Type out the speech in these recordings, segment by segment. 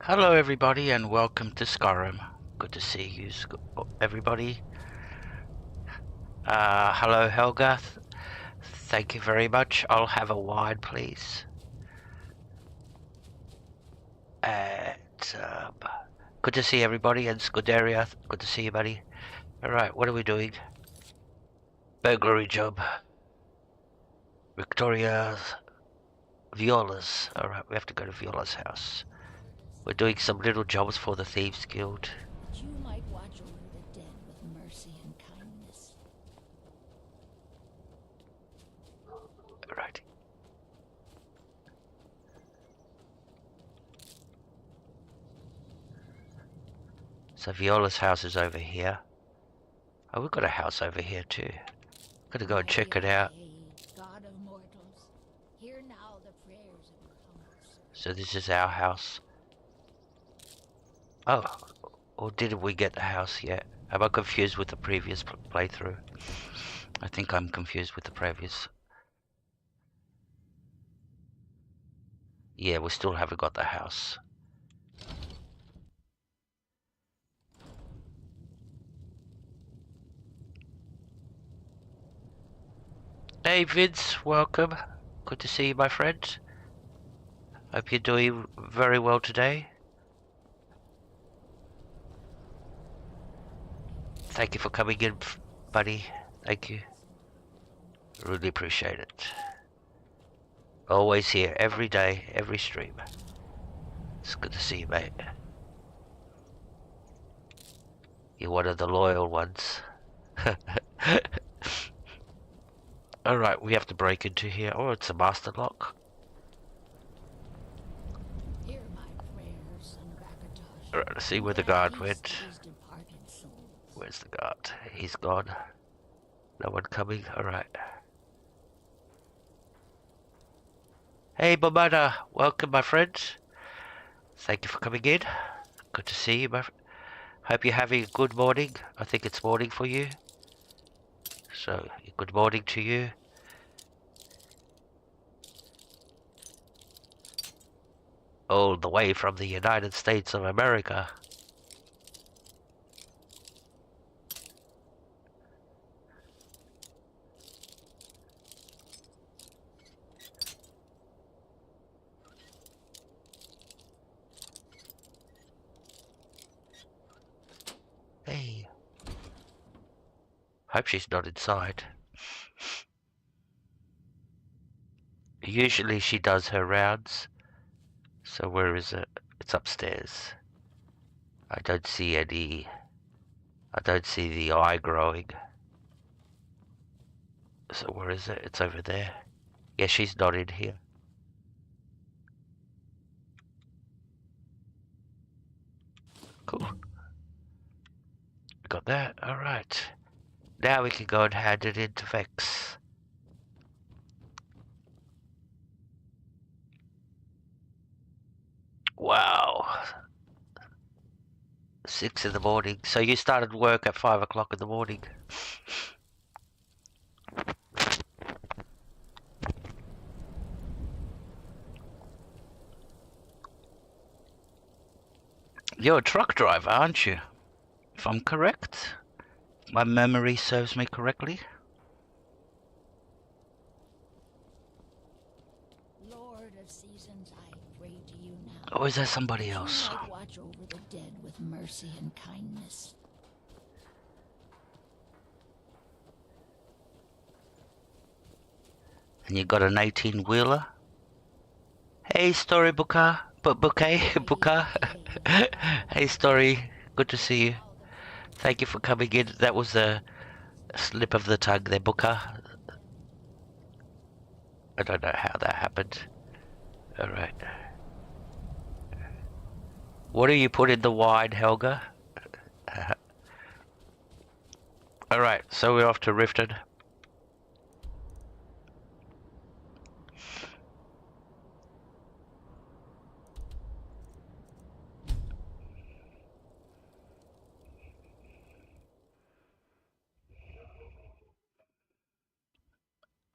Hello everybody and welcome to Skyrim. Good to see you everybody. Hello Helga. Thank you very much. I'll have a wine please. And good to see everybody, and Scuderia, good to see you buddy. Alright, what are we doing? Burglary job. Victoria's Viola's. Alright, we have to go to Viola's house. We're doing some little jobs for the Thieves Guild. That you might watch over the dead with mercy and kindness. Alright. So Viola's house is over here. Oh, we've got a house over here too. Gotta go and check it out. God of mortals, hear now the prayers of your humble servant. So this is our house. Oh, or did we get the house yet? Am I confused with the previous playthrough? I think I'm confused with the previous. Yeah, we still haven't got the house. Hey Vince, welcome. Good to see you, my friend. Hope you're doing very well today. Thank you for coming in, buddy. Thank you. Really appreciate it. Always here, every day, every stream. It's good to see you, mate. You're one of the loyal ones. Alright, we have to break into here. Oh, it's a master lock. Hear my prayers, son of Akatosh. Alright, let's see where the guard went. Where's the guard? He's gone. No one coming? Alright. Hey, Momada. Welcome, my friend. Thank you for coming in. Good to see you, my friend. Hope you're having a good morning. I think it's morning for you. So, good morning to you. All the way from the United States of America. Hey. Hope she's not inside. Usually she does her rounds. So where is it? It's upstairs. I don't see any. I don't see the eye growing. So where is it? It's over there. Yeah, she's not in here. Cool. Got that? Alright. Now we can go and hand it in to Vex. Wow. 6 in the morning. So you started work at 5 o'clock in the morning. You're a truck driver, aren't you? If I'm correct. My memory serves me correctly. Lord of seasons, I pray to you now. Or is there somebody else? You might watch over the dead with mercy and kindness. And you got an 18-wheeler? Hey, Storybooker. Booker. Hey, Story. Good to see you. Thank you for coming in. That was a slip of the tongue there, Booker. I don't know how that happened. Alright. What do you put in the wine, Helga? Alright, so we're off to Riften.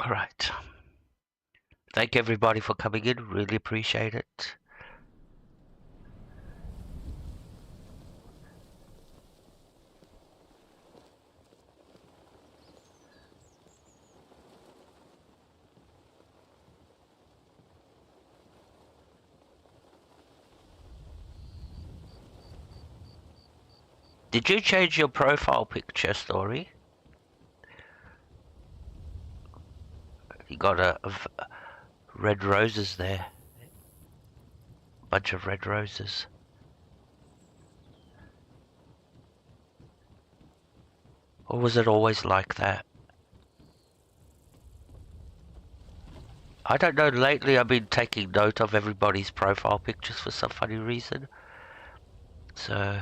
Alright. Thank everybody for coming in. Really appreciate it. Did you change your profile picture, Story? You got red roses there. Bunch of red roses. Or was it always like that? I don't know, lately I've been taking note of everybody's profile pictures for some funny reason. So...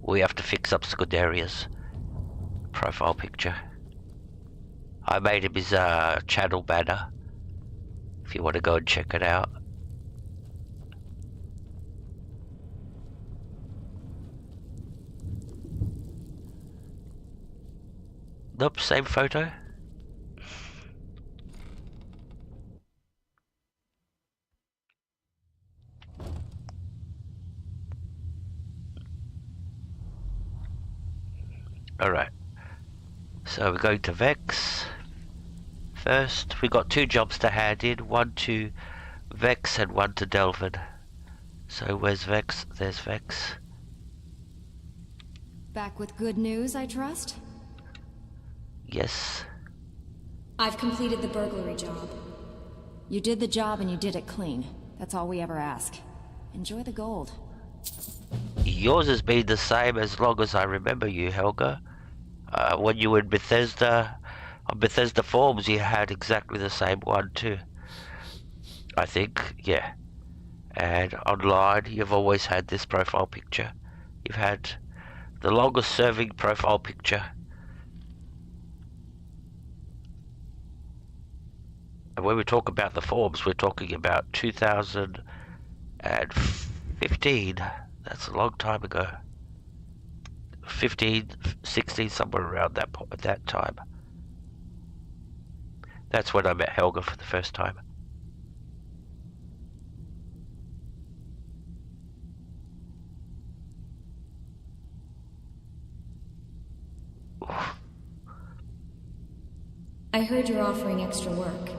we have to fix up Scuderia's profile picture. I made him his channel banner, if you want to go and check it out. Nope, same photo. Alright. So we're going to Vex. First, we got 2 jobs to hand in. One to Vex and one to Delvin. So where's Vex? There's Vex. Back with good news, I trust? Yes. I've completed the burglary job. You did the job and you did it clean. That's all we ever ask. Enjoy the gold. Yours has been the same as long as I remember you, Helga. When you were in Bethesda, on Bethesda forums, you had exactly the same one too. I think, yeah. And online, you've always had this profile picture. You've had the longest serving profile picture. And when we talk about the forums, we're talking about 2015. That's a long time ago. 15, 16, somewhere around that time. That's when I met Helga for the first time. I heard you're offering extra work.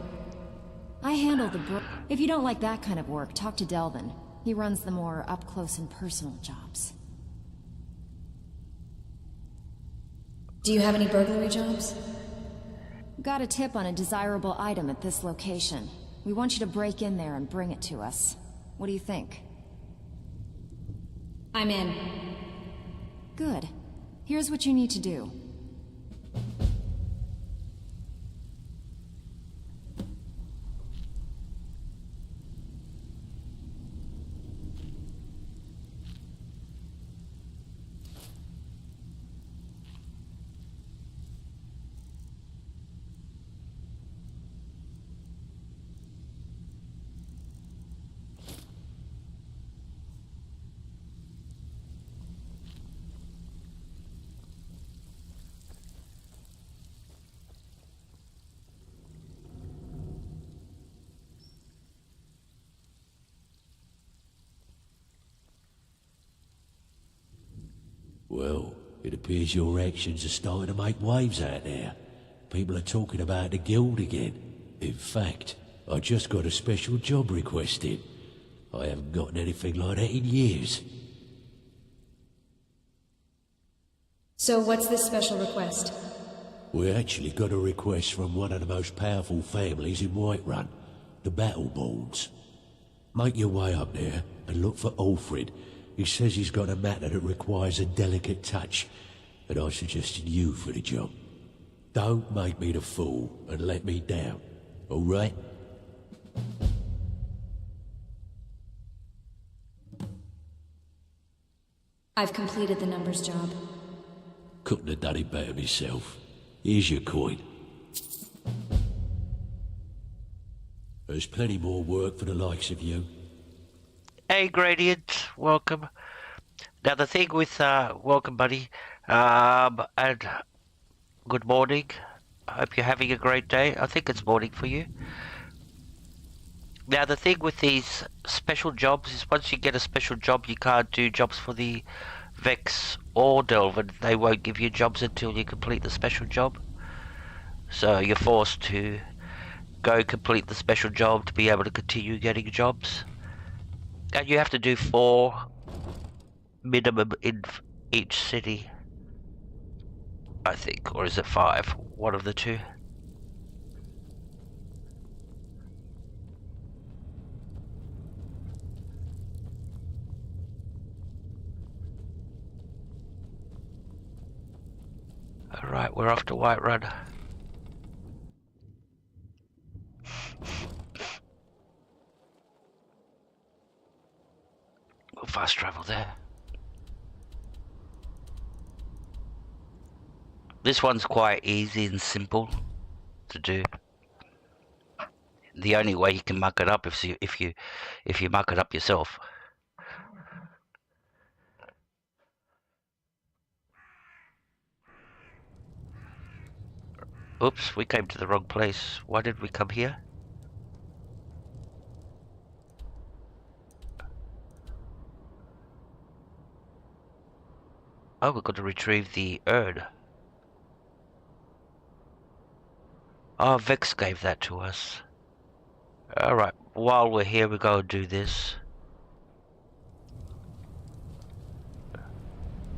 I handle the If you don't like that kind of work, talk to Delvin. He runs the more up-close and personal jobs. Do you have any burglary jobs? Got a tip on a desirable item at this location. We want you to break in there and bring it to us. What do you think? I'm in. Good. Here's what you need to do. Well, it appears your actions are starting to make waves out there. People are talking about the guild again. In fact, I just got a special job request in. I haven't gotten anything like that in years. So what's this special request? We actually got a request from one of the most powerful families in Whiterun, the Battleborns. Make your way up there and look for Alfred. He says he's got a matter that requires a delicate touch, and I suggested you for the job. Don't make me the fool and let me down, all right? I've completed the numbers job. Couldn't have done it better myself. Here's your coin. There's plenty more work for the likes of you. Hey, Gradient, welcome. Now the thing with welcome, buddy, and good morning. I hope you're having a great day. I think it's morning for you. Now the thing with these special jobs is once you get a special job, you can't do jobs for the Vex or Delvin. They won't give you jobs until you complete the special job. So you're forced to go complete the special job to be able to continue getting jobs. And you have to do 4 minimum in each city, I think, or is it 5? One of the two. Alright, we're off to Whiterun. We'll fast travel there. This one's quite easy and simple to do. The only way you can muck it up is if you muck it up yourself. Oops, we came to the wrong place. Why did we come here? Oh, we've got to retrieve the urn. Oh, Vex gave that to us. Alright, while we're here, we go and do this.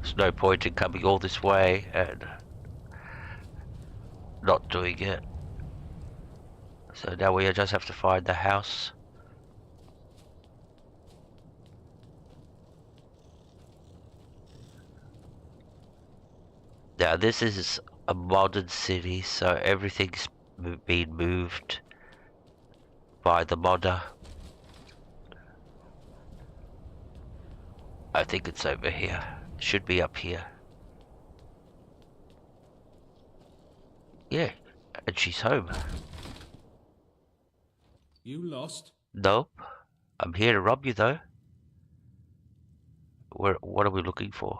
There's no point in coming all this way and not doing it. So now we just have to find the house. Now this is a modern city, so everything's been moved by the modder. I think it's over here. Should be up here. Yeah, and she's home. You lost? Nope. I'm here to rob you though. What are we looking for?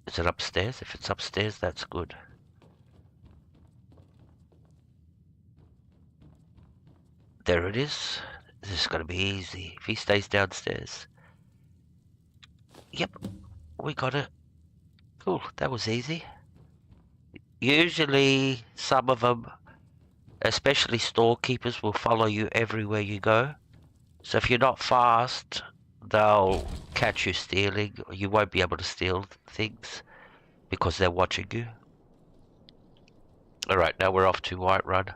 Is it upstairs? If it's upstairs, that's good. There it is. This is gonna be easy. If he stays downstairs. Yep, we got it. Cool, that was easy. Usually, some of them, especially storekeepers, will follow you everywhere you go. So if you're not fast, they'll catch you stealing. You won't be able to steal things because they're watching you. Alright, now we're off to Whiterun.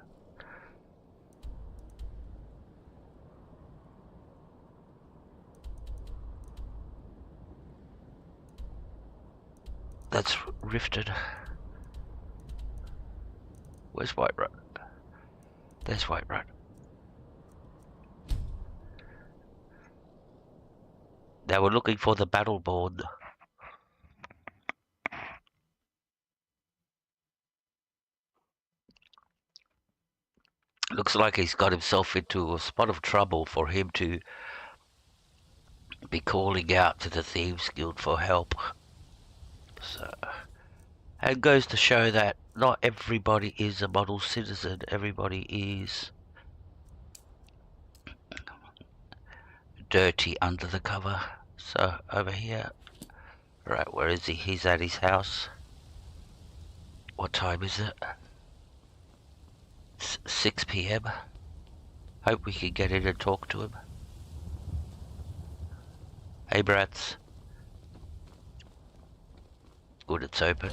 That's Rifted. Where's Whiterun? There's Whiterun. Now we're looking for the Battleborn. Looks like he's got himself into a spot of trouble for him to be calling out to the Thieves Guild for help. So, and it goes to show that not everybody is a model citizen. Everybody is dirty under the cover. So over here, right, where is he? He's at his house. What time is it? 6 PM. Hope we can get in and talk to him. Hey brats. Good, it's open.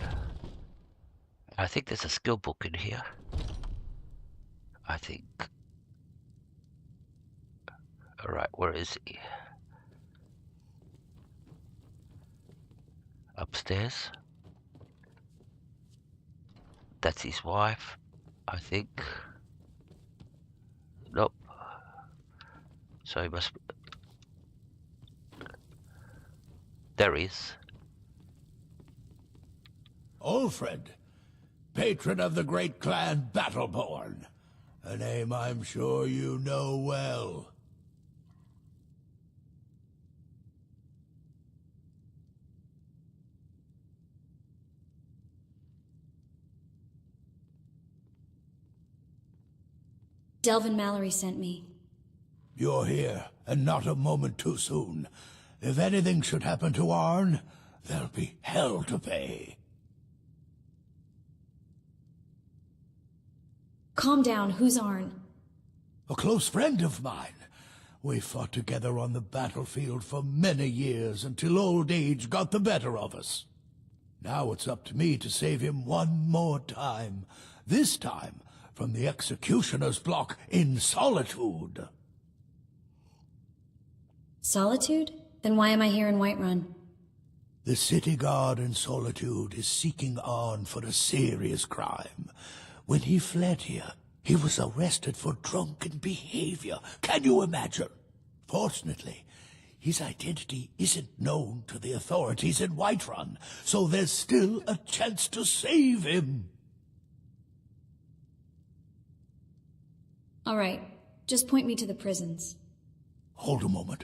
I think there's a skill book in here. I think. Alright, where is he? Upstairs. That's his wife, I think. Nope. So he must be... There he is. Alfred, patron of the great clan Battleborn. A name I'm sure you know well. Delvin Mallory sent me. You're here, and not a moment too soon. If anything should happen to Arn, there'll be hell to pay. Calm down. Who's Arn? A close friend of mine. We fought together on the battlefield for many years until old age got the better of us. Now it's up to me to save him one more time. This time from the executioner's block in Solitude. Solitude? Then why am I here in Whiterun? The city guard in Solitude is seeking Arn for a serious crime. When he fled here, he was arrested for drunken behavior. Can you imagine? Fortunately, his identity isn't known to the authorities in Whiterun, so there's still a chance to save him. All right, just point me to the prisons. Hold a moment.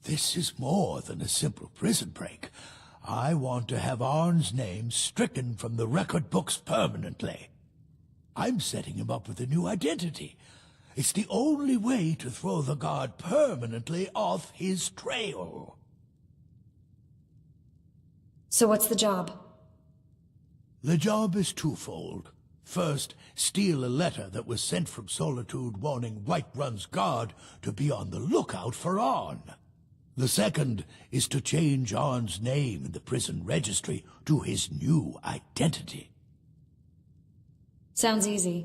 This is more than a simple prison break. I want to have Arn's name stricken from the record books permanently. I'm setting him up with a new identity. It's the only way to throw the guard permanently off his trail. So what's the job? The job is twofold. First, steal a letter that was sent from Solitude warning Whiterun's guard to be on the lookout for Arn. The second is to change Arn's name in the prison registry to his new identity. Sounds easy.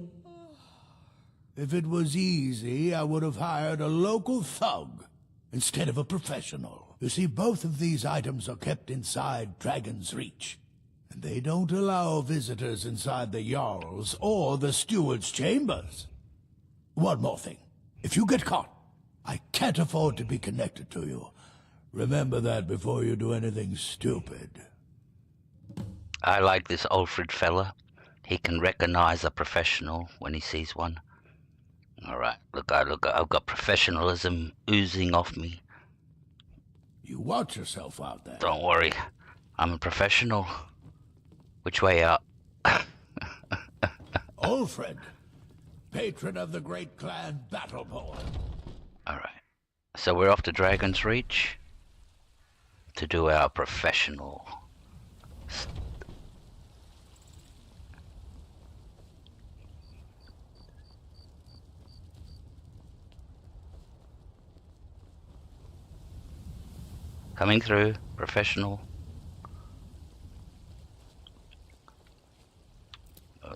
If it was easy, I would have hired a local thug instead of a professional. You see, both of these items are kept inside Dragon's Reach, and they don't allow visitors inside the Jarl's or the Steward's chambers. One more thing. If you get caught, I can't afford to be connected to you. Remember that before you do anything stupid. I like this Alfred fella. He can recognize a professional when he sees one. Alright, look, I've got professionalism oozing off me. You watch yourself out there. Don't worry, I'm a professional. Which way out? Alfred, patron of the great clan Battleborn. Alright, so we're off to Dragon's Reach to do our professional. Coming through, professional.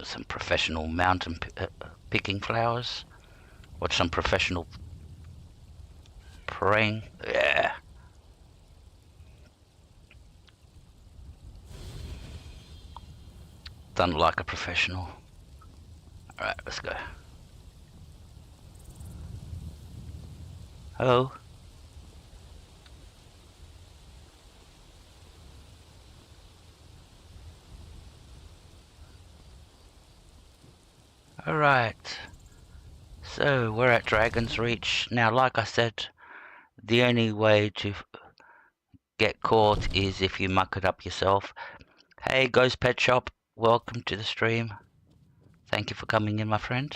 Some professional mountain picking flowers. Watch some professional praying. Yeah. Done like a professional. Alright, let's go. Hello. Alright, so we're at Dragon's Reach. Now, like I said, the only way to get caught is if you muck it up yourself. Hey, Ghost Pet Shop, welcome to the stream. Thank you for coming in, my friend.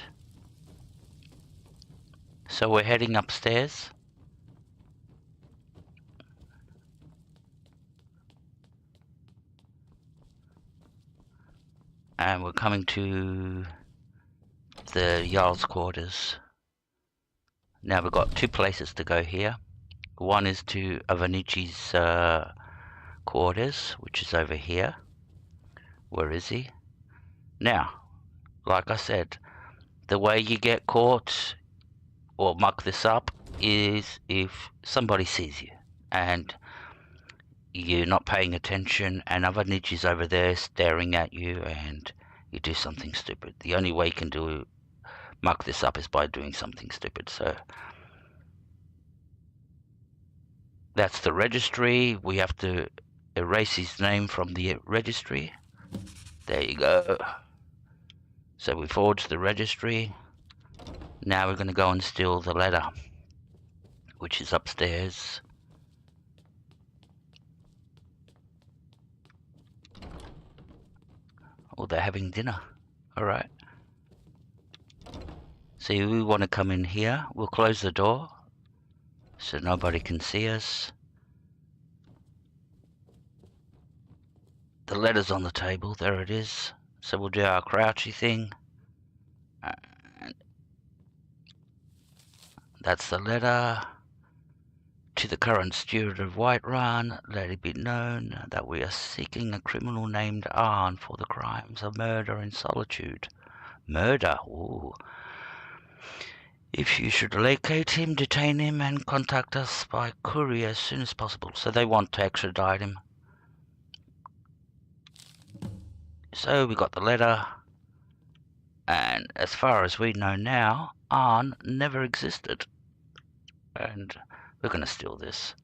So we're heading upstairs. And we're coming to the Jarl's quarters. Now we've got two places to go here. One is to Avanichi's quarters, which is over here. Where is he? Now, like I said, the way you get caught or muck this up is if somebody sees you and you're not paying attention and Avanichi's over there staring at you and you do something stupid. The only way you can muck this up is by doing something stupid. So that's the registry. We have to erase his name from the registry. There you go. So we forged the registry. Now we're going to go and steal the letter, which is upstairs. Oh, they're having dinner. Alright. So we want to come in here. We'll close the door so nobody can see us. The letter's on the table. There it is. So we'll do our crouchy thing. That's the letter. To the current steward of Whiterun, let it be known that we are seeking a criminal named Arn for the crimes of murder in solitude. Murder? Ooh. If you should locate him, detain him, and contact us by courier as soon as possible. So they want to extradite him. So we got the letter, and as far as we know now, Arn never existed. And we're going to steal this.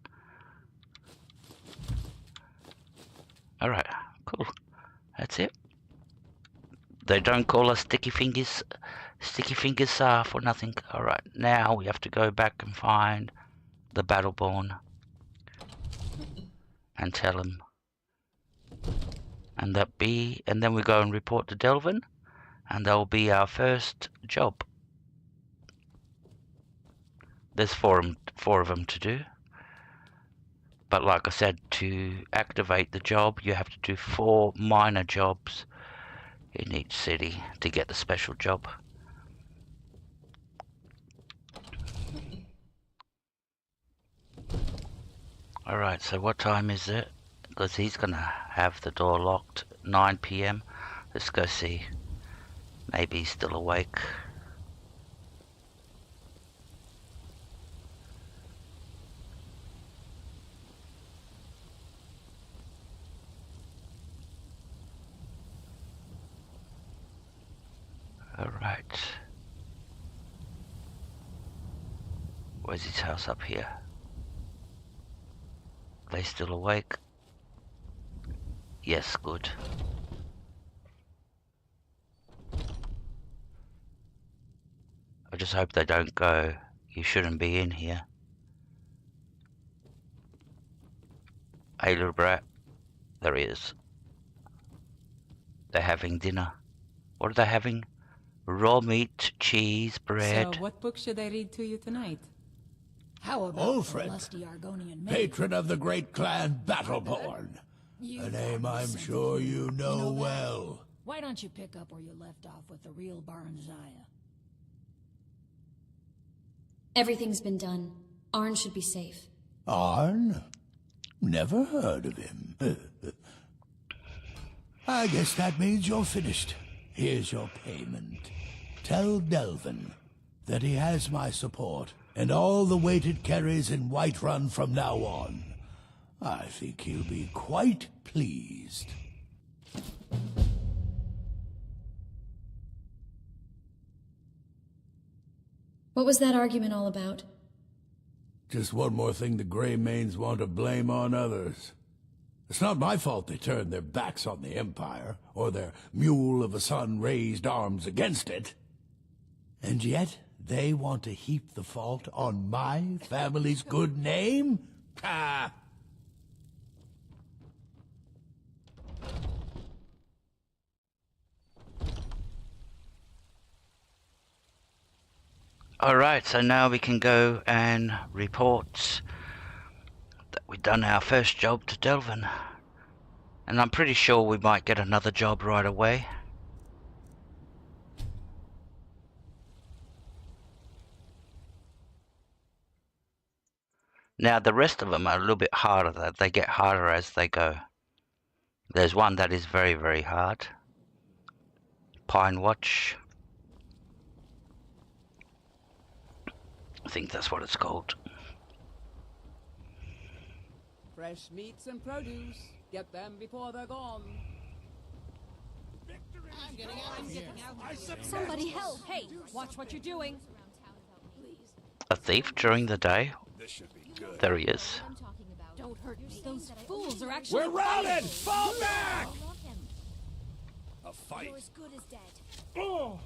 Alright, cool. That's it. They don't call us sticky fingers for nothing. Alright, now we have to go back and find the Battleborn and tell him. And then we go and report to Delvin, and that will be our first job. There's four of them to do. But like I said, to activate the job, you have to do 4 minor jobs in each city to get the special job. Alright, so what time is it? Because he's gonna have the door locked. 9 PM. Let's go see. Maybe he's still awake. Alright. Where's his house? Up here? They still awake? Yes, good. I just hope they don't go, you shouldn't be in here. Hey little brat. There he is. They're having dinner. What are they having? Raw meat, cheese, bread. So, what book should I read to you tonight? How about Ulfred, the lusty Argonian maid? patron of the great clan Battleborn. A name I'm sure you know well. Why don't you pick up where you left off with the real Baranziah? Everything's been done. Arn should be safe. Arn? Never heard of him. I guess that means you're finished. Here's your payment. Tell Delvin that he has my support and all the weight it carries in Whiterun from now on. I think he'll be quite pleased. What was that argument all about? Just one more thing the Greymanes want to blame on others. It's not my fault they turned their backs on the Empire, or their mule of a son raised arms against it. And yet, they want to heap the fault on my family's good name? Ah! Alright, so now we can go and report that we've done our first job to Delvin. And I'm pretty sure we might get another job right away. Now the rest of them are a little bit harder. They get harder as they go. There's one that is very, very hard. Pine Watch. I think that's what it's called. Fresh meats and produce. Get them before they're gone. I'm getting out of here. Somebody help! Hey, watch what you're doing. A thief during the day? There he is. Don't hurt me. Those fools are actually. We're routed! Fall back! A fight. You're as good as dead. Oh,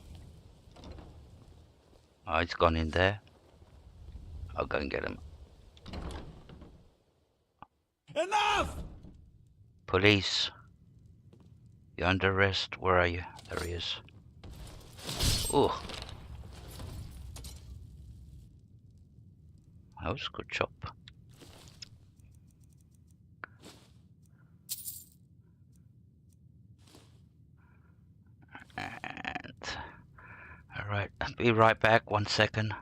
he's gone in there. I'll go and get him. Enough! Police. You're under arrest. Where are you? There he is. Ooh. That was a good chop. And alright, I'll be right back, 1 second.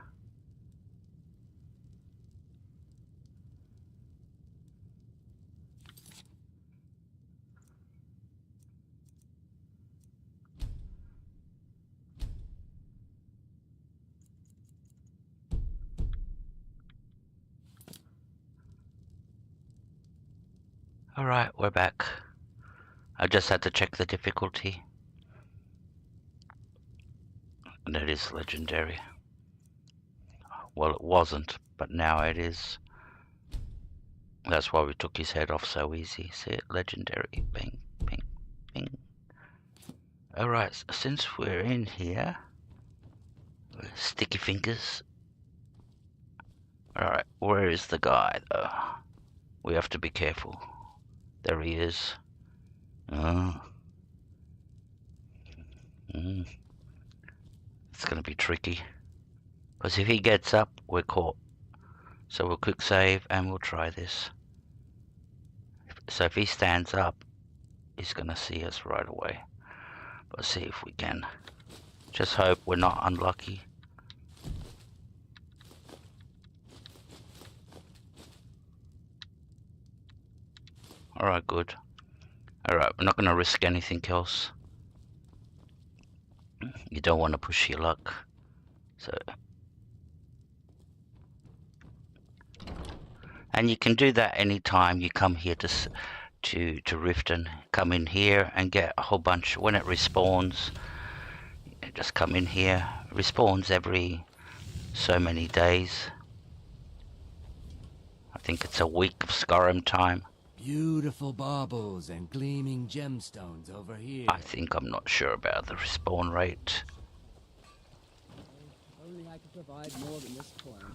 Alright, we're back. I just had to check the difficulty. And it is legendary. Well, it wasn't, but now it is. That's why we took his head off so easy. See it? Legendary. Bing, bing, bing. Alright, since we're in here... Sticky fingers. Alright, where is the guy though? We have to be careful. There he is. Oh. It's gonna be tricky. Because if he gets up, we're caught. So we'll quick save and we'll try this. So if he stands up, he's gonna see us right away. But see if we can. Just hope we're not unlucky. Alright, good. Alright, we're not gonna risk anything else. You don't want to push your luck. So... And you can do that anytime you come here to Riften. Come in here and get a whole bunch. When it respawns, just come in here. It respawns every so many days. I think it's a week of Skyrim time. Beautiful baubles and gleaming gemstones over here. I think I'm not sure about the respawn rate. Only I could provide more than this coin.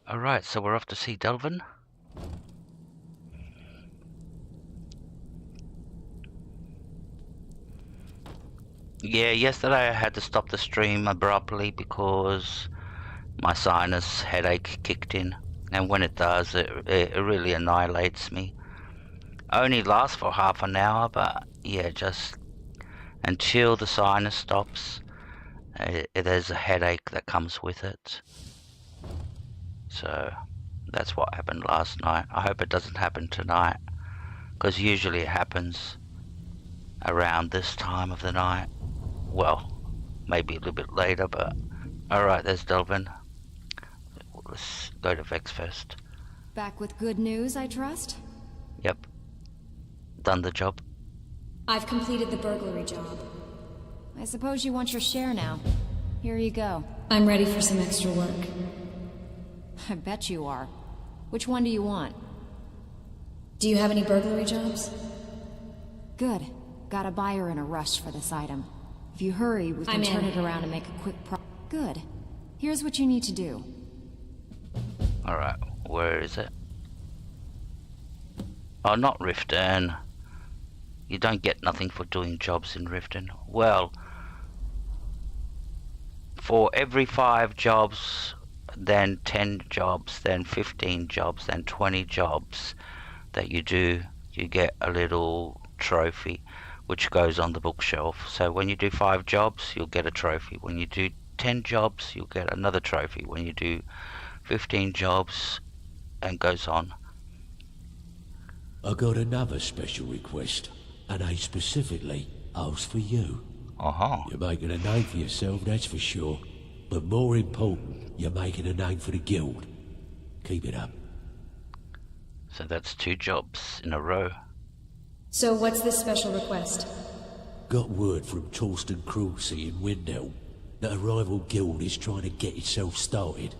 Alright, so we're off to see Delvin. Yeah, yesterday I had to stop the stream abruptly because my sinus headache kicked in. And when it does, it really annihilates me. Only lasts for half an hour, but yeah, just until the sinus stops, there's a headache that comes with it. So that's what happened last night. I hope it doesn't happen tonight, because usually it happens around this time of the night. Well, maybe a little bit later, but alright, there's Delvin. Let's go to Vex first. Back with good news, I trust? Yep. Done the job. I've completed the burglary job. I suppose you want your share now. Here you go. I'm ready for some extra work. I bet you are. Which one do you want? Do you have any burglary jobs? Good. Got a buyer in a rush for this item. If you hurry, we can turn it around and make a quick Good. Here's what you need to do. Alright, where is it? Oh, not Riften. You don't get nothing for doing jobs in Riften. Well, for every 5 jobs, then 10 jobs, then 15 jobs, then 20 jobs that you do, you get a little trophy which goes on the bookshelf. So when you do 5 jobs, you'll get a trophy. When you do 10 jobs, you'll get another trophy. When you do 15 jobs, and goes on. I got another special request, and I specifically asked for you. You're making a name for yourself, that's for sure. But more important, you're making a name for the guild. Keep it up. So that's 2 jobs in a row. So what's this special request? Got word from Torsten Cruelty in Windhelm that a rival guild is trying to get itself started.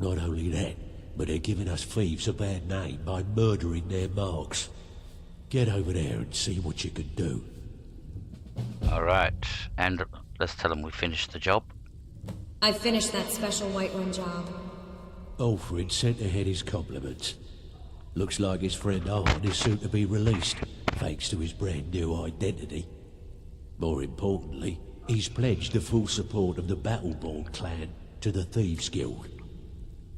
Not only that, but they're giving us thieves a bad name by murdering their marks. Get over there and see what you can do. Alright, and let's tell them we finished the job. I finished that special Whiterun job. Alfred sent ahead his compliments. Looks like his friend Arn is soon to be released, thanks to his brand new identity. More importantly, he's pledged the full support of the Battleborn clan to the Thieves Guild.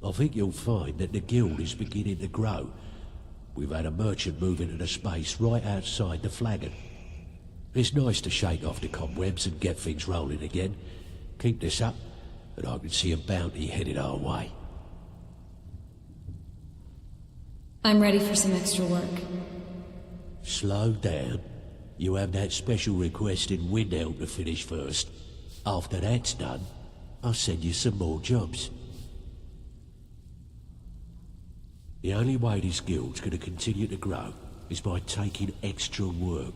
I think you'll find that the guild is beginning to grow. We've had a merchant move into the space right outside the flagon. It's nice to shake off the cobwebs and get things rolling again. Keep this up, and I can see a bounty headed our way. I'm ready for some extra work. Slow down. You have that special request in Windhelm to finish first. After that's done, I'll send you some more jobs. The only way this guild's going to continue to grow is by taking extra work.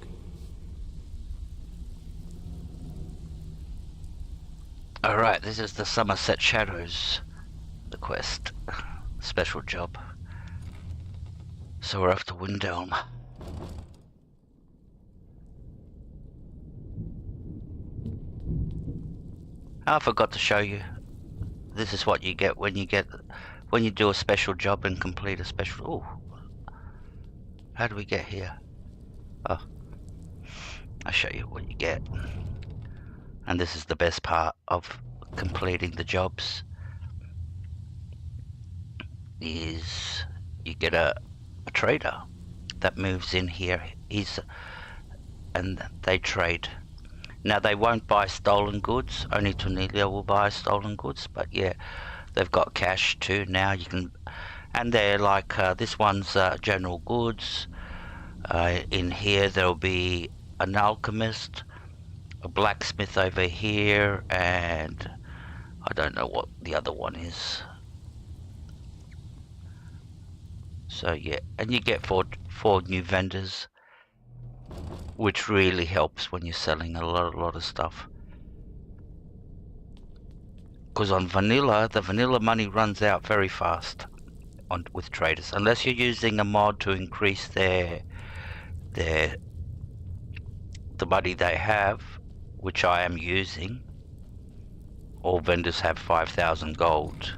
Alright, this is the Somerset Shadows, the quest. Special job. So we're off to Windhelm. I forgot to show you. This is what you get when you do a special job and complete a special. Oh, how do we get here? Oh, I'll show you what you get. And this is the best part of completing the jobs. Is you get a trader that moves in here. And they trade. Now they won't buy stolen goods. Only Tornelia will buy stolen goods. But yeah, they've got cash too. Now you can, and they're like this one's general goods. In here there'll be an alchemist, a blacksmith over here, and I don't know what the other one is. So yeah, and you get four new vendors, which really helps when you're selling a lot of stuff. Because on vanilla, the vanilla money runs out very fast with traders, unless you're using a mod to increase the money they have, which I am using. All vendors have 5,000 gold.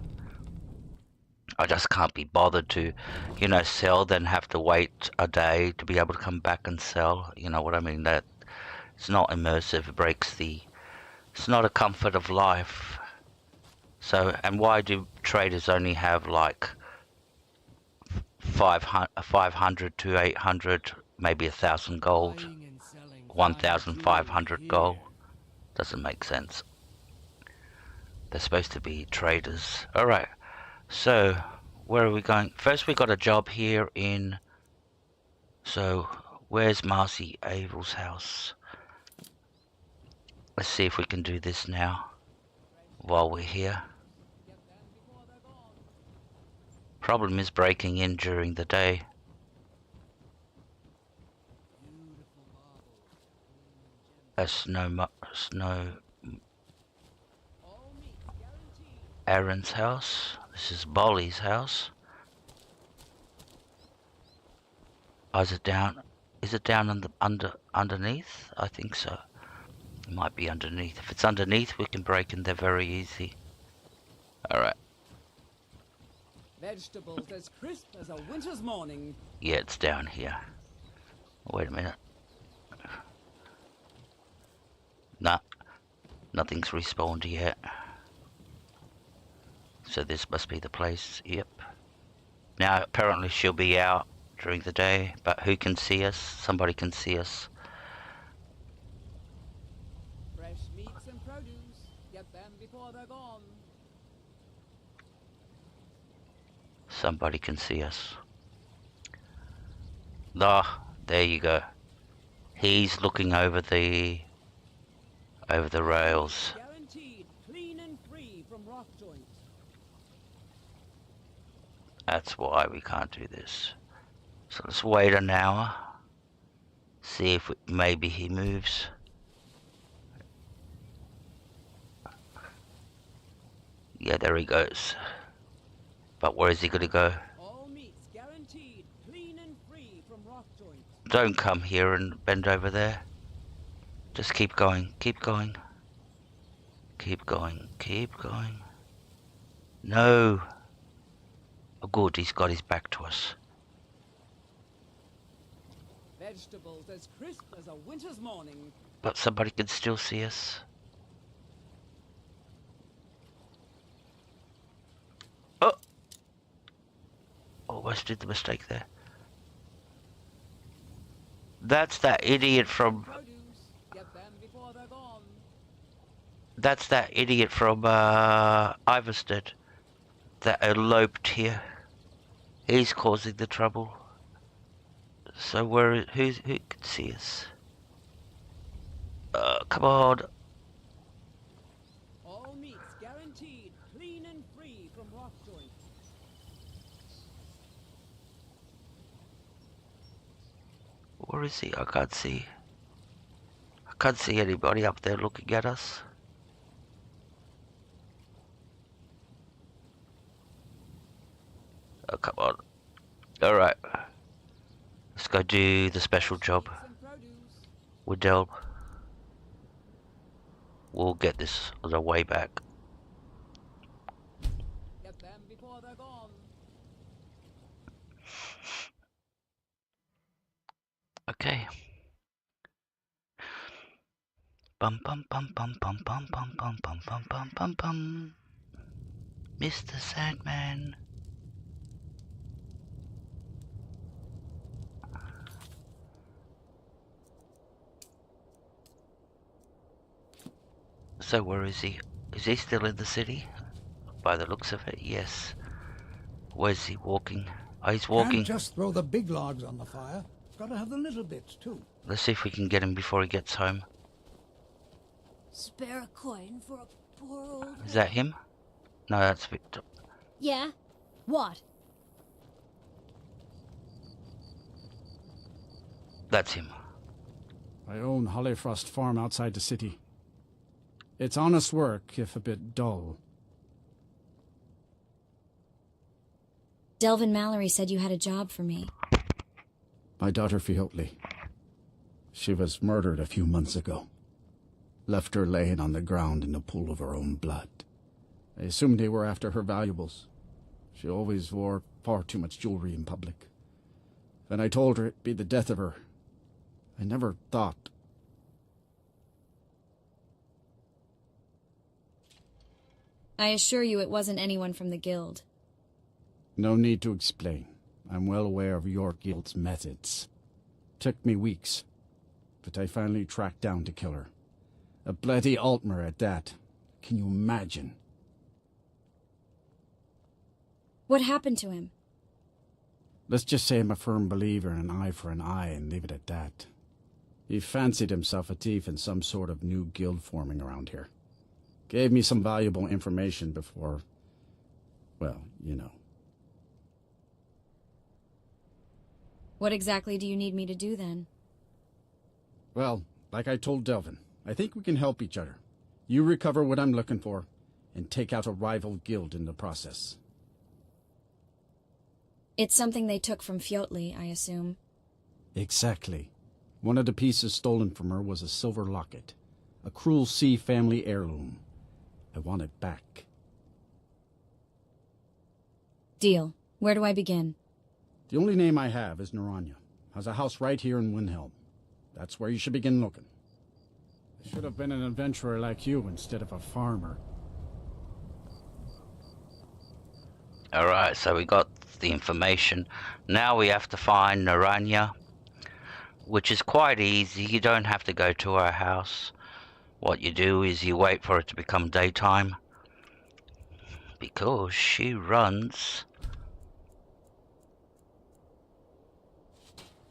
I just can't be bothered to, you know, sell, then have to wait a day to be able to come back and sell. You know what I mean? That it's not immersive. It breaks the. It's not a comfort of life. So, and why do traders only have like 500 to 800, maybe 1,000 gold, 1,500 gold? Doesn't make sense. They're supposed to be traders. All right. So, where are we going? First, we got a job here in. So, where's Marcy Avel's house? Let's see if we can do this now while we're here. Problem is breaking in during the day. That's Snow Aaron's house. This is Bolly's house. Oh, is it down? Is it down underneath? I think so. It might be underneath. If it's underneath, we can break in there very easy. All right. Vegetables as crisp as a winter's morning. Yeah, it's down here. Wait a minute. Nah, nothing's respawned yet. So this must be the place. Yep. Now apparently she'll be out during the day, but who can see us? Somebody can see us. Fresh meats and produce. Get them before they're gone. Somebody can see us. Ah, there you go. He's looking over the rails. Guaranteed clean and free from rock joints. That's why we can't do this. So let's wait an hour. See if maybe he moves. Yeah, there he goes. But where is he gonna go? All meats guaranteed clean and free from rock joints. Don't come here and bend over there. Just keep going, keep going. Keep going, keep going. No. Oh, good, he's got his back to us. Vegetables as crisp as a winter's morning. But somebody can still see us. Oh! Almost did the mistake there. That's that idiot from... Get them before they're gone. That's that idiot from Iverstead that eloped here. He's causing the trouble. So who can see us? Come on. All meats guaranteed clean and free from rock joints. Where is he? I can't see. I can't see anybody up there looking at us. Oh, come on. Alright. Let's go do the special job. With Del. We'll get this on the way back. Get them before they're gone. Okay. Bum bum bum bum bum bum bum bum bum bum bum bum bum. Mr. Sandman. So where is he? Is he still in the city? By the looks of it, yes. Where's he walking? Oh, he's walking. Can't just throw the big logs on the fire. Gotta have the little bits, too. Let's see if we can get him before he gets home. Spare a coin for a poor old... Is that him? No, that's Victor. Yeah? What? That's him. I own Hollyfrost Farm outside the city. It's honest work, if a bit dull. Delvin Mallory said you had a job for me. My daughter Fiotli. She was murdered a few months ago. Left her laying on the ground in a pool of her own blood. I assumed they were after her valuables. She always wore far too much jewelry in public. When I told her it'd be the death of her, I never thought. I assure you it wasn't anyone from the guild. No need to explain. I'm well aware of your guild's methods. Took me weeks, but I finally tracked down to kill her. A bloody Altmer at that. Can you imagine? What happened to him? Let's just say I'm a firm believer in an eye for an eye and leave it at that. He fancied himself a thief in some sort of new guild forming around here. Gave me some valuable information before, well, you know. What exactly do you need me to do then? Well, like I told Delvin, I think we can help each other. You recover what I'm looking for, and take out a rival guild in the process. It's something they took from Fiotli, I assume. Exactly. One of the pieces stolen from her was a silver locket. A Cruel Sea family heirloom. I want it back. Deal. Where do I begin? The only name I have is Naranya. Has a house right here in Windhelm. That's where you should begin looking. I should have been an adventurer like you instead of a farmer. Alright, so we got the information. Now we have to find Naranya, which is quite easy. You don't have to go to her house. What you do is you wait for it to become daytime, because she runs...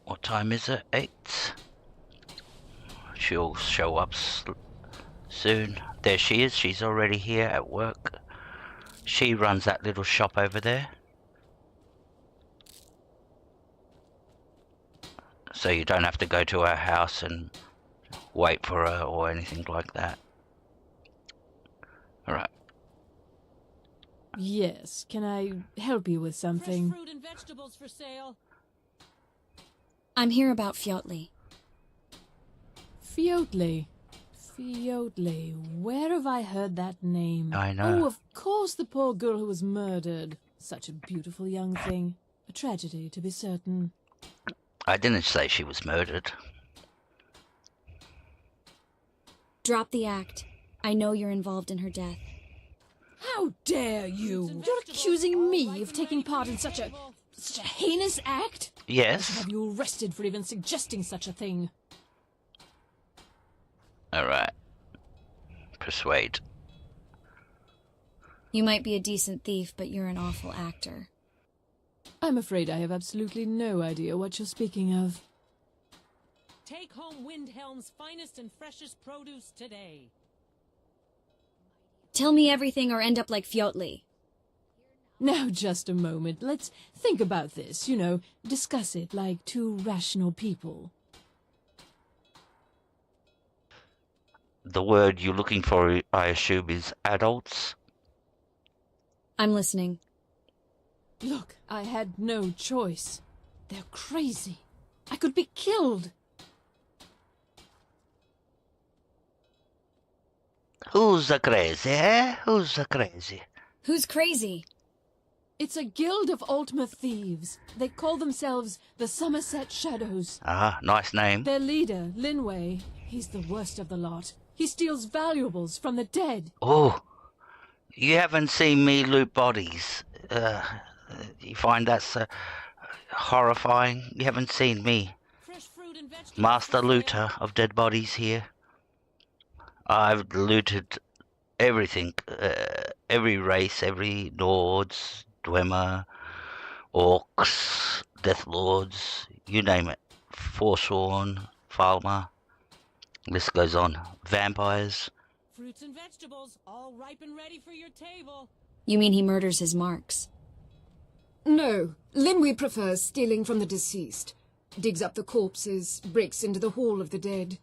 What time is it? 8? She'll show up soon. There she is. She's already here at work. She runs that little shop over there. So you don't have to go to her house and wait for her or anything like that. Alright. Yes, can I help you with something? Fresh fruit and vegetables for sale. I'm here about Fiotli. Fiotli. Fiotli. Where have I heard that name? I know. Oh, of course, the poor girl who was murdered. Such a beautiful young thing. A tragedy, to be certain. I didn't say she was murdered. Drop the act. I know you're involved in her death. How dare you? You're accusing me of taking part in such a heinous act? Yes. I should have you arrested for even suggesting such a thing. Alright. Persuade. You might be a decent thief, but you're an awful actor. I'm afraid I have absolutely no idea what you're speaking of. Take home Windhelm's finest and freshest produce today. Tell me everything or end up like Fiotli. Now, just a moment. Let's think about this, you know, discuss it like two rational people. the word you're looking for, I assume, is adults. I'm listening. Look, I had no choice. They're crazy. I could be killed. Who's the crazy, eh? Who's the crazy? Who's crazy? It's a guild of Ultima thieves. They call themselves the Somerset Shadows. Ah, nice name. Their leader, Linway, he's the worst of the lot. He steals valuables from the dead. Oh, you haven't seen me loot bodies. You find that horrifying? You haven't seen me. Master looter of dead bodies here. I've looted everything. Every race, every Nords, Dwemer, Orcs, Death Lords, you name it. Forsworn, Falmer. List goes on. Vampires. Fruits and vegetables, all ripe and ready for your table. You mean he murders his marks? No, Linway prefers stealing from the deceased. Digs up the corpses, breaks into the Hall of the Dead.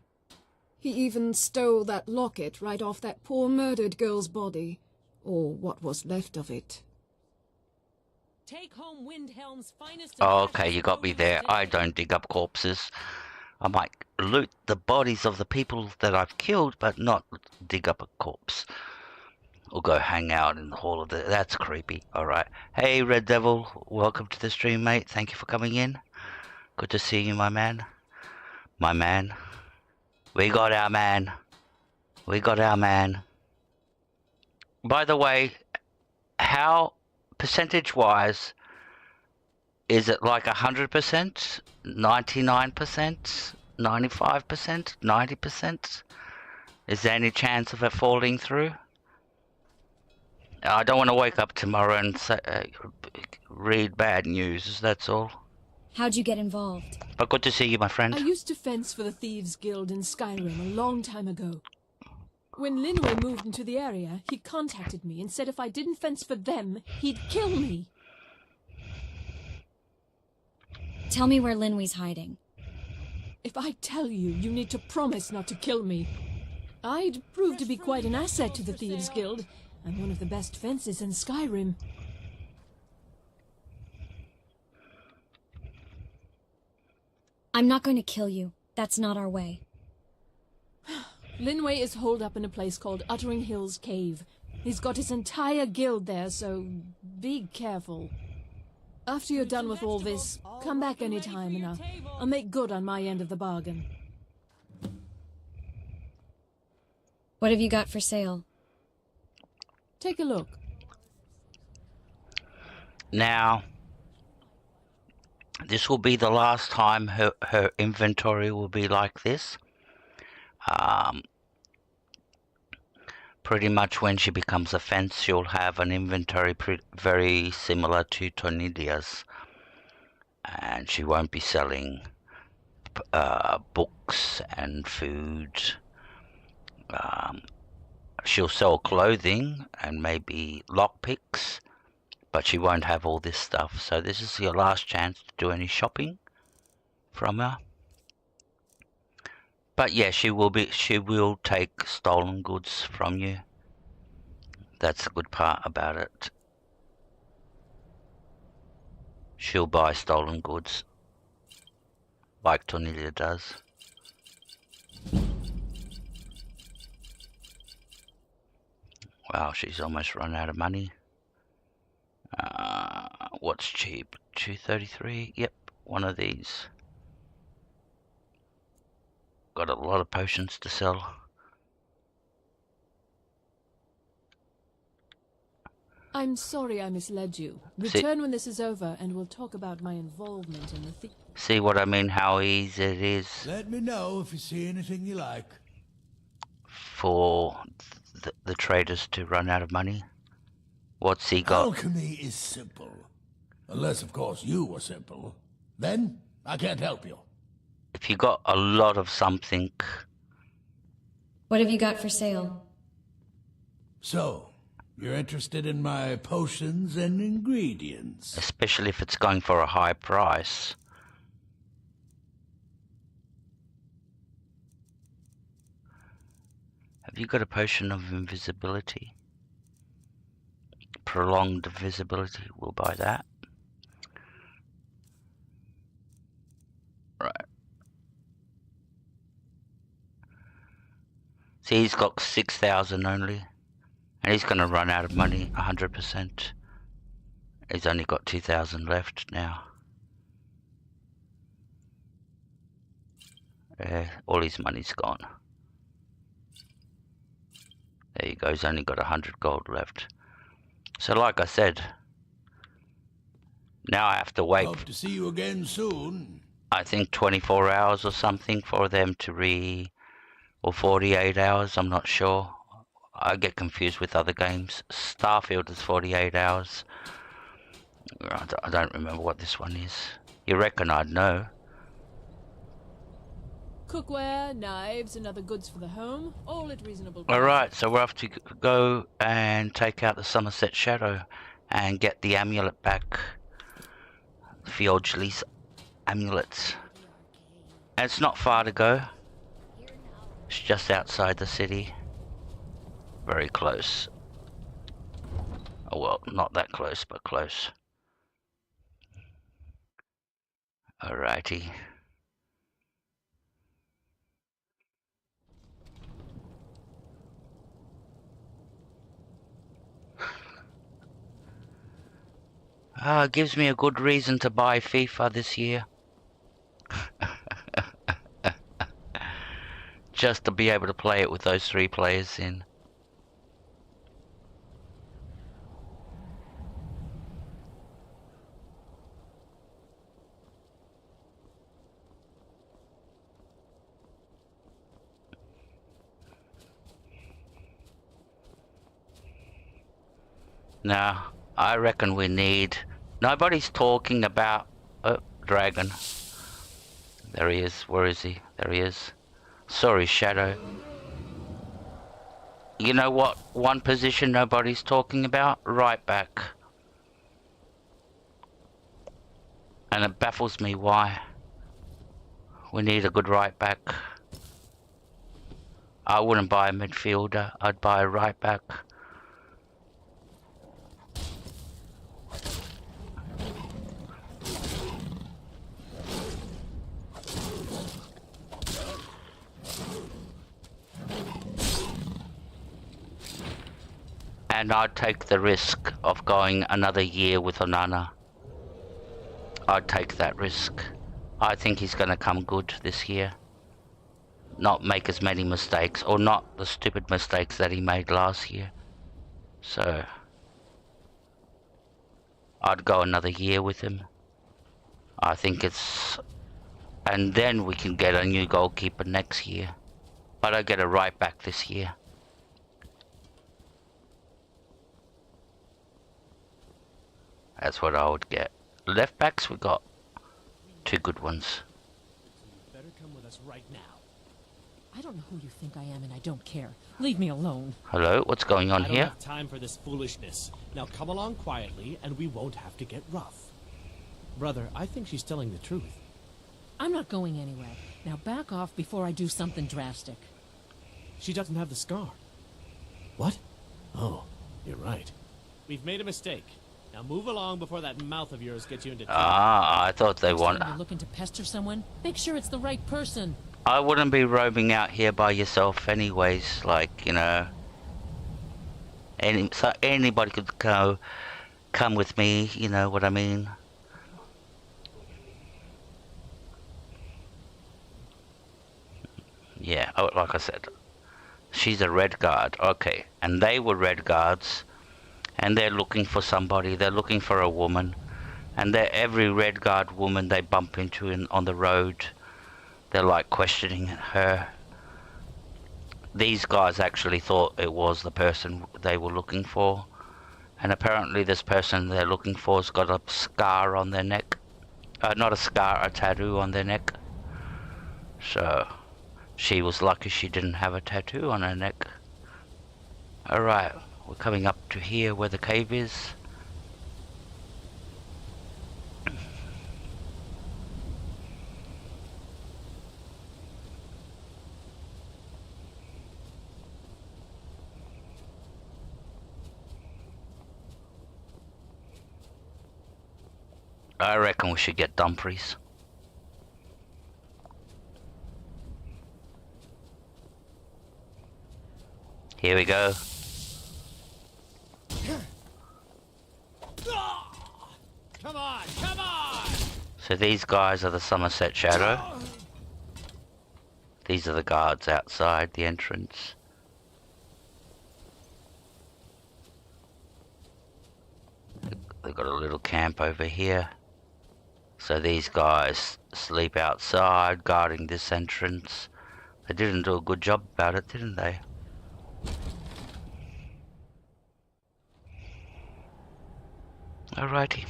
He even stole that locket right off that poor murdered girl's body. Or what was left of it. Take home Windhelm's finest. Oh, okay, you got me there. I don't dig up corpses. I might loot the bodies of the people that I've killed, but not dig up a corpse. Or go hang out in the Hall of the... That's creepy. Alright. Hey, Red Devil. Welcome to the stream, mate. Thank you for coming in. Good to see you, my man. My man. We got our man. We got our man. By the way, how, percentage-wise, is it like 100%? 99%? 95%? 90%? Is there any chance of it falling through? I don't want to wake up tomorrow and say, read bad news, that's all. How'd you get involved? But good to see you, my friend. I used to fence for the Thieves Guild in Skyrim a long time ago. When Linway moved into the area, he contacted me and said if I didn't fence for them, he'd kill me. Tell me where Linway's hiding. If I tell you, you need to promise not to kill me. I'd prove to be quite an asset to the Thieves Guild. I'm one of the best fences in Skyrim. I'm not going to kill you. That's not our way. Linway is holed up in a place called Uttering Hills Cave. He's got his entire guild there, so be careful. After you're done with all this, come back anytime and I'll make good on my end of the bargain. What have you got for sale? Take a look. Now, this will be the last time her inventory will be like this. Pretty much when she becomes a fence, she'll have an inventory very similar to Tonidia's. And she won't be selling books and food. She'll sell clothing and maybe lockpicks, but she won't have all this stuff. So this is your last chance to do any shopping from her. But yeah, she will take stolen goods from you. That's the good part about it. She'll buy stolen goods, like Tonilia does. Wow, she's almost run out of money. What's cheap? 233. Yep, one of these. Got a lot of potions to sell. I'm sorry I misled you. Return when this is over and we'll talk about my involvement in the See what I mean? How easy it is. Let me know if you see anything you like. For the traders to run out of money. What's he got? Alchemy is simple. Unless, of course, you were simple. Then, I can't help you. If you got a lot of something... What have you got for sale? So, you're interested in my potions and ingredients? Especially if it's going for a high price. Have you got a potion of invisibility? Prolonged visibility. We'll buy that. Right. See, he's got 6,000 only. And he's going to run out of money 100%. He's only got 2,000 left now. All his money's gone. There you go, he's only got 100 gold left. So like I said, now I have to wait. Hope to see you again soon. I think 24 hours or something for them to or 48 hours, I'm not sure. I get confused with other games. Starfield is 48 hours. I don't remember what this one is. You reckon I'd know? Cookware, knives, and other goods for the home, all at reasonable prices. Alright, so we're off to go and take out the Somerset Shadow and get the amulet back. Fiogley's amulets. And it's not far to go. It's just outside the city. Very close. Oh well, not that close, but close. Alrighty. Gives me a good reason to buy FIFA this year. Just to be able to play it with those 3 players in. Now, I reckon we need... Nobody's talking about... Oh, dragon. There he is. Where is he? There he is. Sorry, Shadow. You know what? One position nobody's talking about? Right back. And it baffles me why. We need a good right back. I wouldn't buy a midfielder. I'd buy a right back. And I'd take the risk of going another year with Onana. I'd take that risk. I think he's going to come good this year. Not make as many mistakes, or not the stupid mistakes that he made last year. So, I'd go another year with him. I think it's... And then we can get a new goalkeeper next year. But I get a right back this year. That's what I would get. Left backs, we got 2 good ones. You better come with us right now. I don't know who you think I am, and I don't care. Leave me alone. Hello, what's going on I here? don't have time for this foolishness. Now come along quietly, and we won't have to get rough. Brother, I think she's telling the truth. I'm not going anywhere. Now back off before I do something drastic. She doesn't have the scar. What? Oh, you're right. We've made a mistake. Now move along before that mouth of yours gets you into trouble. I thought they want... You're looking to pester someone? Make sure it's the right person. I wouldn't be roaming out here by yourself anyways, like, you know... So anybody could come with me, you know what I mean? Yeah, oh, like I said, she's a red guard, okay, and they were red guards, and they're looking for somebody, they're looking for a woman, and every red guard woman they bump into on the road, they're like questioning her. These guys actually thought it was the person they were looking for, and apparently this person they're looking for has got a scar on their neck. Not a scar, a tattoo on their neck. So, she was lucky she didn't have a tattoo on her neck. Alright, we're coming up to here where the cave is. I reckon we should get Dumfries. Here we go. Come on, come on! So these guys are the Somerset Shadow. These are the guards outside the entrance. They've got a little camp over here. So these guys sleep outside guarding this entrance. They didn't do a good job about it, didn't they? Alrighty.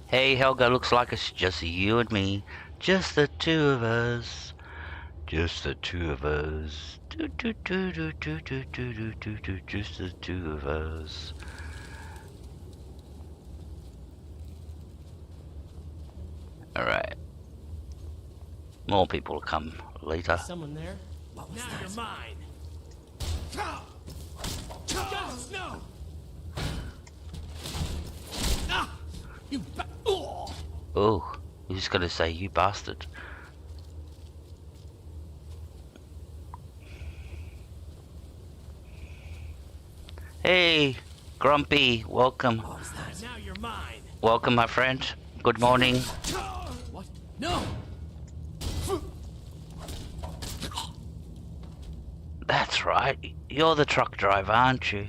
Hey Helga, looks like it's just you and me. Just the two of us. Just the two of us. Just the two of us. Alright. More people will come later. Someone there? What was that? You're mine. No! Ah! You Oh, you're just gonna say you bastard. Hey, Grumpy, welcome. What was that? Now you're mine. Welcome, my friend. Good morning. What? No! That's right. You're the truck driver, aren't you?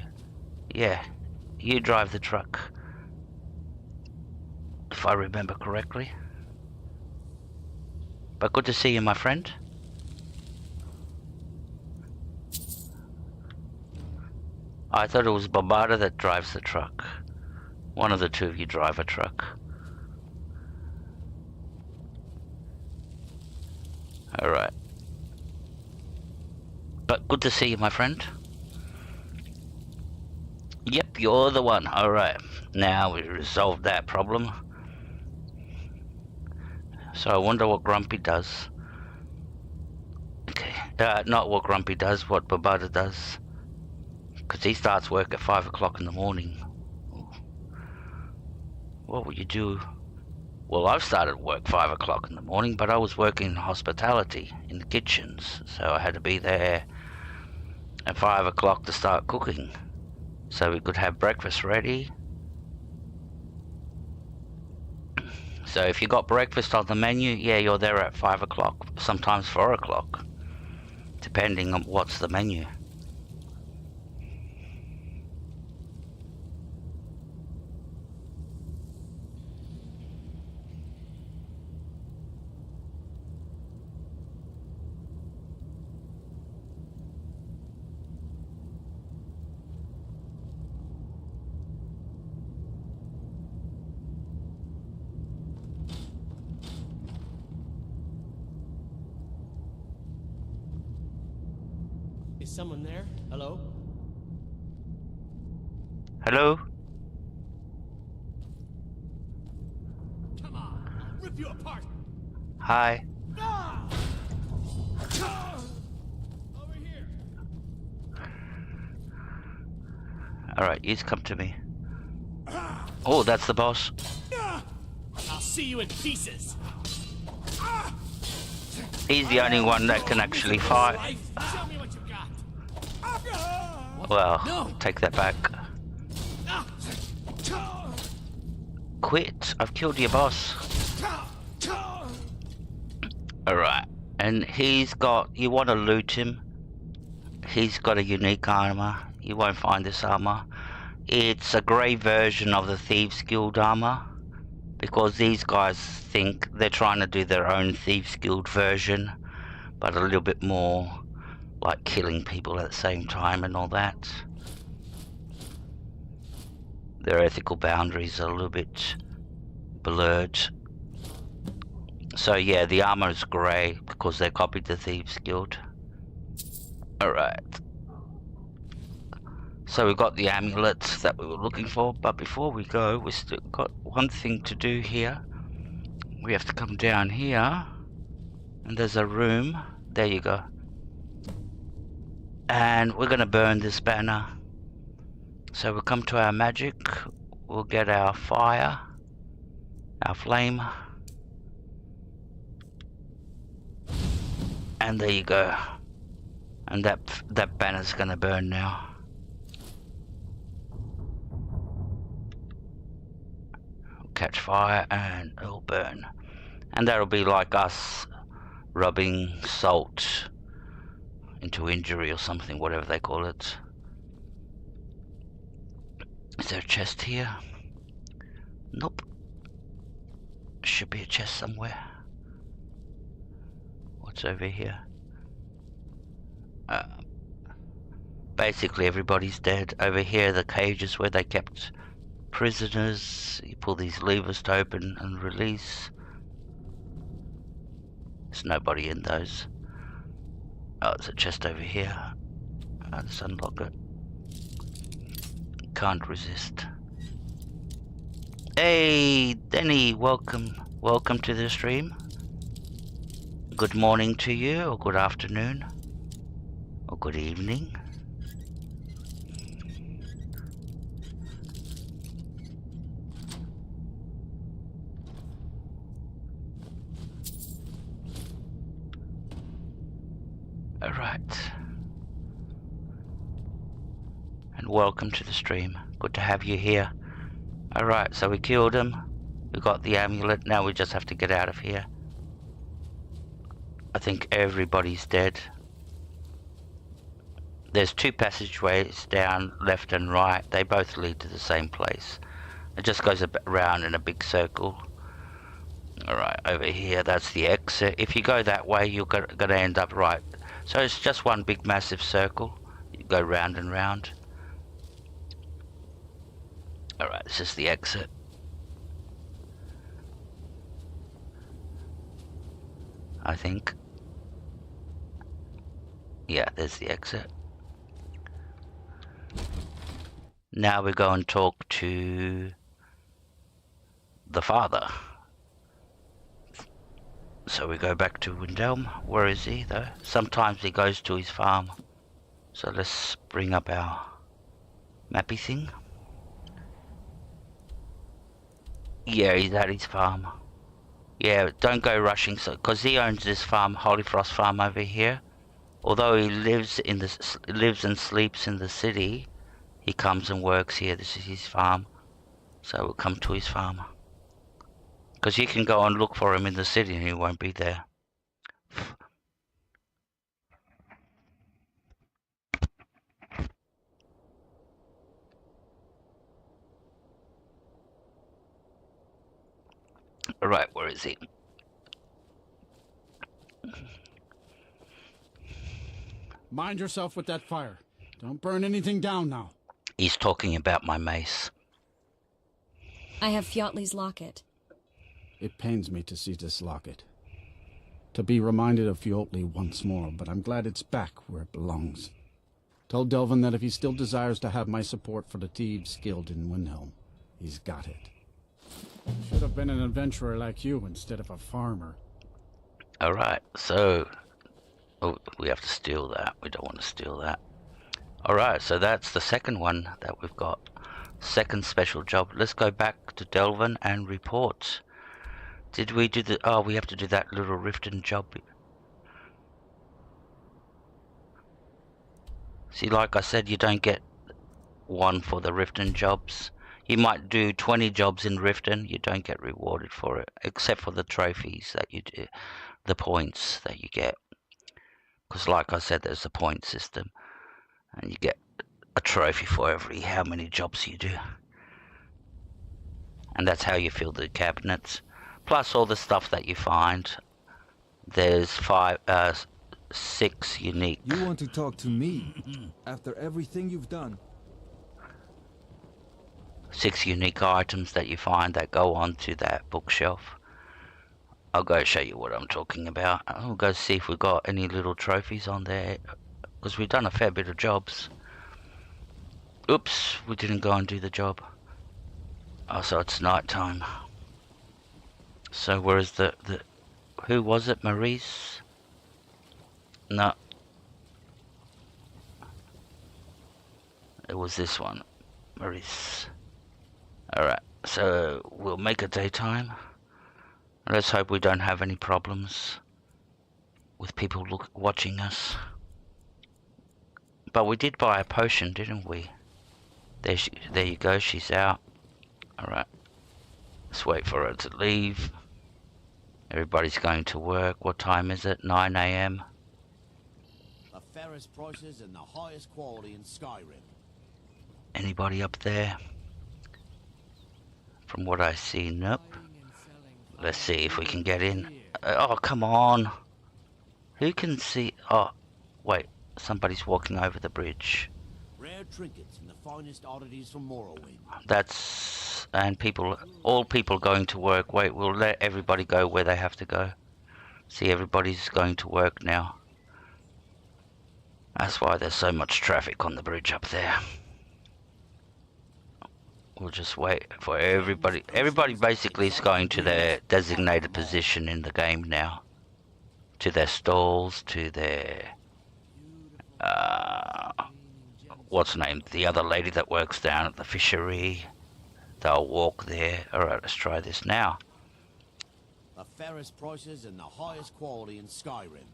Yeah, you drive the truck. If I remember correctly. But good to see you, my friend. I thought it was Barbada that drives the truck. One of the two of you drive a truck. Alright. But good to see you, my friend. Yep, you're the one. Alright. Now we resolved that problem. So I wonder what Grumpy does. Okay. Not what Grumpy does, what Barbada does. Because he starts work at 5 o'clock in the morning. What would you do? Well, I've started work 5 o'clock in the morning, but I was working in hospitality in the kitchens, so I had to be there at 5 o'clock to start cooking, so we could have breakfast ready. So if you got breakfast on the menu, yeah, you're there at 5 o'clock, sometimes 4 o'clock, depending on what's the menu. Is someone there? Hello? Hello? Come on, I'll rip you apart. Hi. Ah! Over here. Alright, you come to me. Oh, that's the boss. I'll see you in pieces. He's the only one that can actually fight. Show me what you got. Well, No. take that back. Quit. I've killed your boss. Alright. And he's got... You want to loot him. He's got a unique armor. You won't find this armor. It's a grey version of the Thieves Guild armor. Because these guys think they're trying to do their own Thieves Guild version. But a little bit more like killing people at the same time and all that. Their ethical boundaries are a little bit blurred. So yeah, the armor is grey because they copied the Thieves Guild. Alright. So we've got the amulets that we were looking for, but before we go, we still got one thing to do here. We have to come down here, and there's a room. There you go. And we're gonna burn this banner. So we'll come to our magic, we'll get our fire, our flame. And there you go. And that banner's gonna burn now. Catch fire and it'll burn. And that'll be like us rubbing salt into injury or something, whatever they call it. Is there a chest here? Nope. Should be a chest somewhere. What's over here? Basically everybody's dead. Over here the cages where they kept prisoners. You pull these levers to open and release. There's nobody in those. Oh, there's a chest over here. Let's unlock it. Can't resist. Hey, Denny, welcome to the stream. Good morning to you, or good afternoon, or good evening. Alright. And welcome to the stream. Good to have you here. Alright, so we killed him. We got the amulet. Now we just have to get out of here. I think everybody's dead. There's two passageways down, left and right. They both lead to the same place. It just goes around in a big circle. Alright, over here, that's the exit. If you go that way, you're gonna end up right. So it's just one big massive circle. You go round and round. Alright, this is the exit. I think. Yeah, there's the exit. Now we go and talk to the father. So we go back to Windhelm. Where is he though? Sometimes he goes to his farm. So let's bring up our mappy thing. Yeah, he's at his farm. Yeah, don't go rushing, so because he owns this farm, Holy Frost Farm over here. Although he lives and sleeps in the city, he comes and works here. This is his farm, so we'll come to his farm. Because you can go and look for him in the city and he won't be there. Alright, where is he? Mind yourself with that fire. Don't burn anything down now. He's talking about my mace. I have Fjotley's locket. It pains me to see this locket. To be reminded of Fjotley once more, but I'm glad it's back where it belongs. Tell Delvin that if he still desires to have my support for the Thieves Guild in Windhelm, he's got it. Should have been an adventurer like you instead of a farmer. Alright, so... Oh, we have to steal that. We don't want to steal that. Alright, so that's the second one that we've got. Second special job. Let's go back to Delvin and report. Did we do the... Oh, we have to do that little Riften job. See, like I said, you don't get one for the Riften jobs. You might do 20 jobs in Riften, you don't get rewarded for it, except for the trophies that you do, the points that you get. Because like I said, there's a point system, and you get a trophy for every how many jobs you do. And that's how you fill the cabinets. Plus all the stuff that you find. There's 6 unique. You want to talk to me after everything you've done? 6 unique items that you find that go onto that bookshelf. I'll go show you what I'm talking about. I'll go see if we've got any little trophies on there, because we've done a fair bit of jobs. Oops, we didn't go and do the job. Oh, so it's night time. So where is the who was it? Maurice? No. It was this one. Maurice. Alright, so we'll make it daytime. Let's hope we don't have any problems with people watching us. But we did buy a potion, didn't we? There you go, she's out. Alright. Let's wait for her to leave. Everybody's going to work. What time is it? 9 AM. The fairest prices and the highest quality in Skyrim. Anybody up there? From what I see, nope. Let's see if we can get in. Oh, come on. Who can see? Oh, wait. Somebody's walking over the bridge. Rare trinkets and the finest oddities from Morrowind. That's... and people... all people going to work. Wait, we'll let everybody go where they have to go. See, everybody's going to work now. That's why there's so much traffic on the bridge up there. We'll just wait for everybody. Everybody basically is going to their designated position in the game now. To their stalls, to their... what's her name? The other lady that works down at the fishery. They'll walk there. Alright, let's try this now. The fairest prices and the highest quality in Skyrim.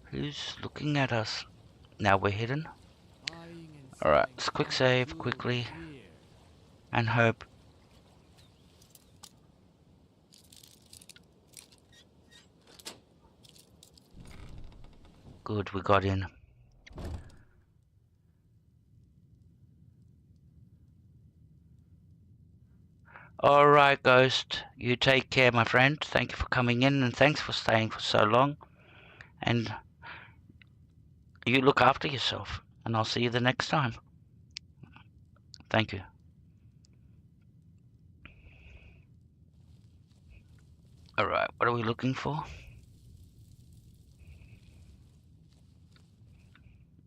Who's looking at us? Now we're hidden. Alright, let's quick save quickly. And hope. Good, we got in. Alright, Ghost. You take care, my friend. Thank you for coming in and thanks for staying for so long. And you look after yourself. And I'll see you the next time. Thank you. Alright, what are we looking for?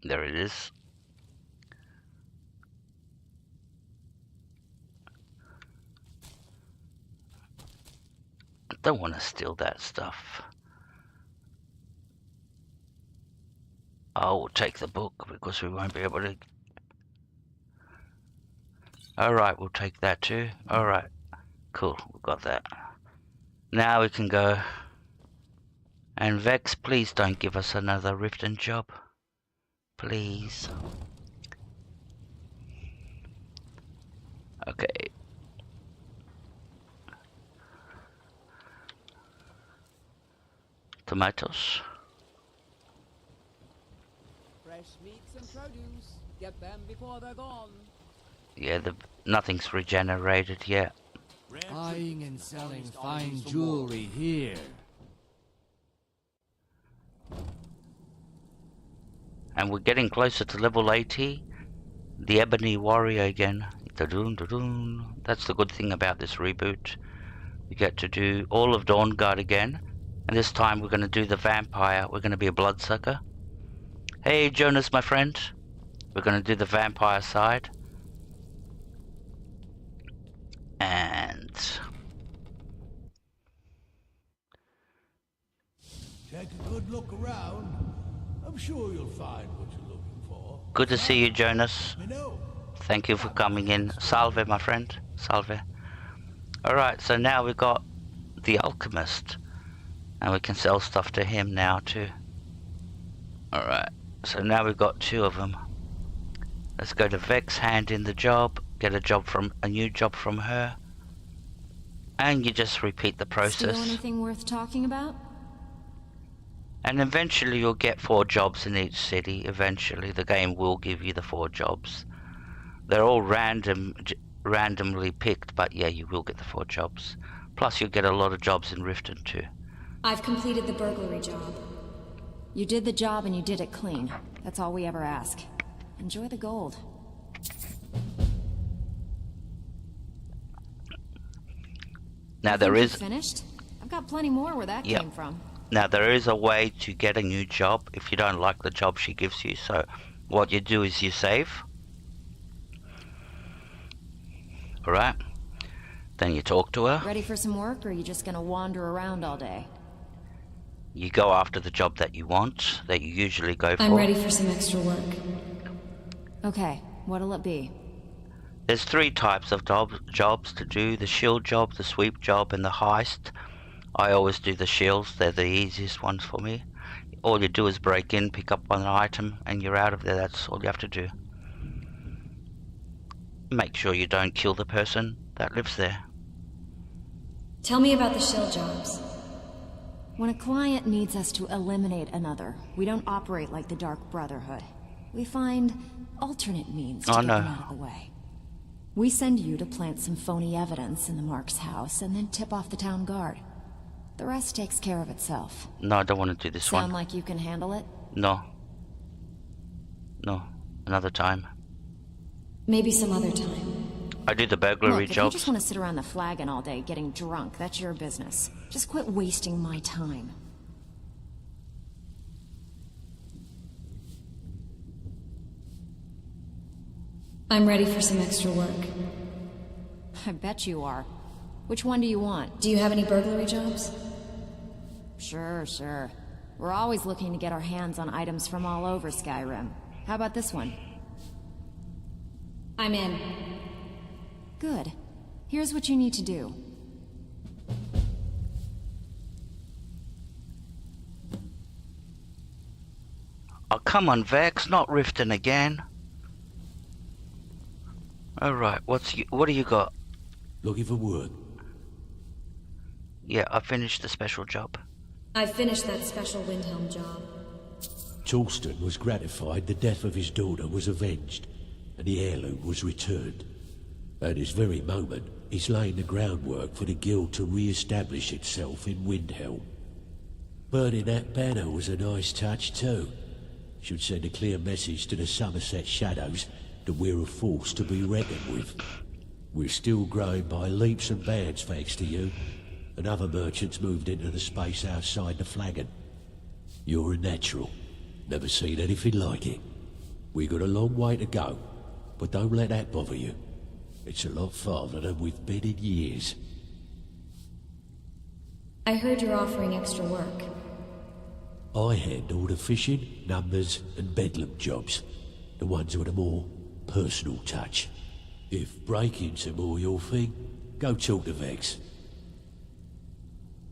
There it is. I don't want to steal that stuff. Oh, we'll take the book because we won't be able to. Alright, we'll take that too. Alright, cool, we've got that. Now we can go. And Vex, please don't give us another Riften job. Please. Okay. Tomatoes. Fresh meats and produce. Get them before they're gone. Yeah, nothing's regenerated yet. Buying and selling fine jewelry here. And we're getting closer to level 80. The Ebony Warrior again. Da-doon, da-doon. That's the good thing about this reboot. We get to do all of Dawnguard again. And this time we're going to do the vampire. We're going to be a bloodsucker. Hey Jonas, my friend. We're going to do the vampire side. And... take a good look around. I'm sure you'll find what you're looking for. good to see you, Jonas. You know. Thank you for coming in. Salve, my friend. Salve. Alright, so now we've got the Alchemist. And we can sell stuff to him now too. Alright, so now we've got two of them. Let's go to Vex, hand in the job, get a new job from her. And you just repeat the process. Still anything worth talking about? And eventually you'll get 4 jobs in each city. Eventually the game will give you the 4 jobs. They're all randomly picked, but yeah, you will get the 4 jobs. Plus you'll get a lot of jobs in Riften too. I've completed the burglary job. You did the job and you did it clean. That's all we ever ask. Enjoy the gold. Now there is... Finished? I've got plenty more where that came from. Now there is a way to get a new job if you don't like the job she gives you. So what you do is you save. Alright. Then you talk to her. Ready for some work, or are you just gonna wander around all day? You go after the job that you want, that you usually go for. I'm ready for some extra work. Okay, what'll it be? There's 3 types of jobs to do: the shield job, the sweep job, and the heist. I always do the shields. They're the easiest ones for me. All you do is break in, pick up one item, and you're out of there. That's all you have to do. Make sure you don't kill the person that lives there. Tell me about the shield jobs. When a client needs us to eliminate another, we don't operate like the Dark Brotherhood. We find alternate means to get them out of the way. We send you to plant some phony evidence in the Mark's house and then tip off the town guard. The rest takes care of itself. No, I don't want to do this one. Sound like you can handle it? No. No. Another time. Maybe some other time. I do the burglary Look, if jobs. you just want to sit around the flagon all day getting drunk, that's your business. Just quit wasting my time. I'm ready for some extra work. I bet you are. Which one do you want? Do you have any burglary jobs? Sure. We're always looking to get our hands on items from all over Skyrim. How about this one? I'm in. Good. Here's what you need to do. Oh, come on, Vex, not Riften again. Alright, what do you got? Looking for work. Yeah, I finished the special job. I finished that special Windhelm job. Torsten was gratified the death of his daughter was avenged, and the heirloom was returned. At this very moment, he's laying the groundwork for the guild to re-establish itself in Windhelm. Burning that banner was a nice touch too. Should send a clear message to the Somerset Shadows that we're a force to be reckoned with. We're still growing by leaps and bounds thanks to you, and other merchants moved into the space outside the flagon. You're a natural. Never seen anything like it. We got a long way to go, but don't let that bother you. It's a lot farther than we've been in years. I heard you're offering extra work. I handle the fishing, numbers, and bedlam jobs. The ones with a more personal touch. If breaking's more your thing, go talk to Vex.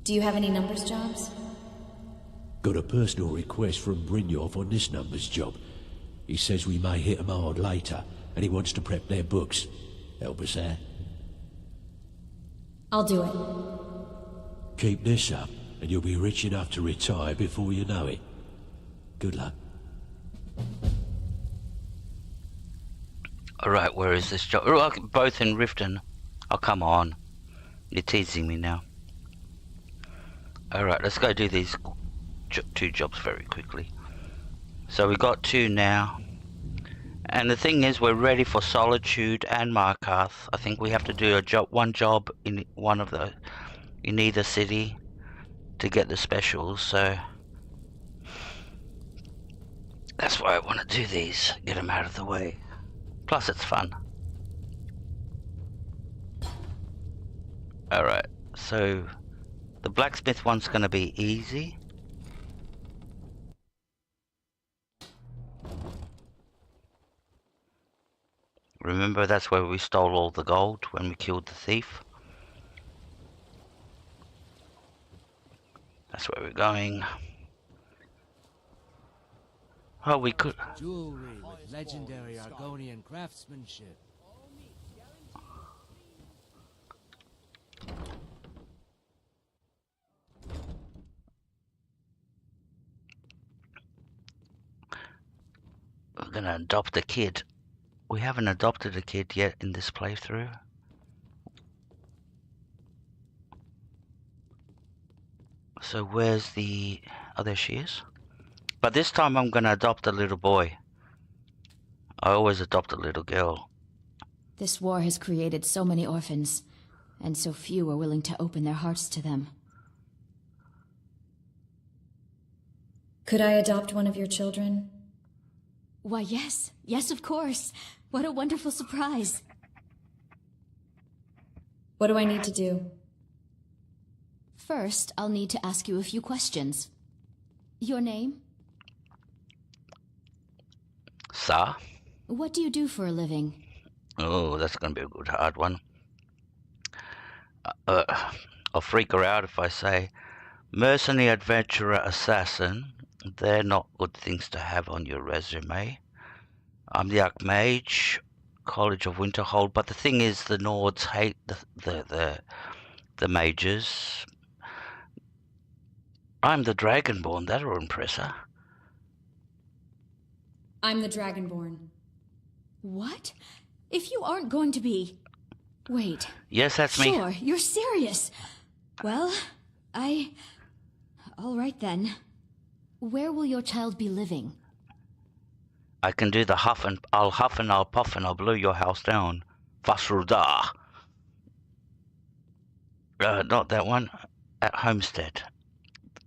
Do you have any numbers jobs? Got a personal request from Brynjolf on this numbers job. He says we may hit 'em hard later, and he wants to prep their books. Help us out. I'll do it. Keep this up, and you'll be rich enough to retire before you know it. Good luck. Alright, where is this job? Oh, both in Riften. Oh, come on. You're teasing me now. Alright, let's go do these 2 jobs very quickly. So we got 2 now. And the thing is, we're ready for Solitude and Markarth. I think we have to do one job in in either city to get the specials, so that's why I want to do these, get them out of the way. Plus it's fun. Alright, so the blacksmith one's gonna be easy. Remember, that's where we stole all the gold when we killed the thief. That's where we're going. Oh, we could... Jewelry with legendary Argonian craftsmanship. We're gonna adopt a kid. We haven't adopted a kid yet in this playthrough. So where's the... Oh, there she is. But this time I'm gonna adopt a little boy. I always adopt a little girl. This war has created so many orphans, and so few are willing to open their hearts to them. Could I adopt one of your children? Why, yes. Yes, of course. What a wonderful surprise. What do I need to do? First, I'll need to ask you a few questions. Your name? Sa? What do you do for a living? Oh, that's going to be a good hard one. I'll freak her out if I say mercenary adventurer assassin. They're not good things to have on your resume. I'm the Archmage, College of Winterhold, but the thing is, the Nords hate the mages. I'm the Dragonborn. That'll impress her. I'm the Dragonborn. What? If you aren't going to be... Wait. Yes, that's me. Sure, you're serious. Well, all right then. Where will your child be living? I can do the huff and I'll puff and I'll blow your house down. Vasruda. Not that one. At Homestead.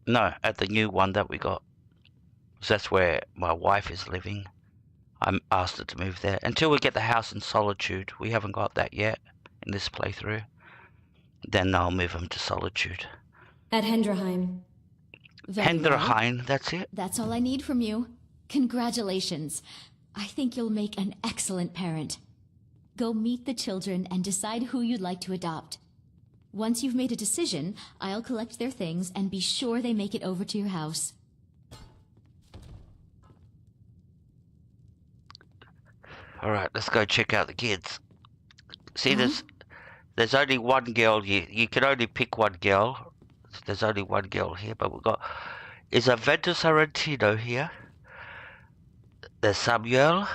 No, at the new one that we got. That's where my wife is living. I asked her to move there. Until we get the house in Solitude. We haven't got that yet in this playthrough. Then I'll move them to Solitude. At Hendraheim. Hendraheim, that's it? That's all I need from you. Congratulations. I think you'll make an excellent parent. Go meet the children and decide who you'd like to adopt. Once you've made a decision, I'll collect their things and be sure they make it over to your house. Alright, let's go check out the kids. See, there's only one girl. You can only pick one girl. There's only one girl here, but we've got... Is Aventus Arantino here? There's Samuel.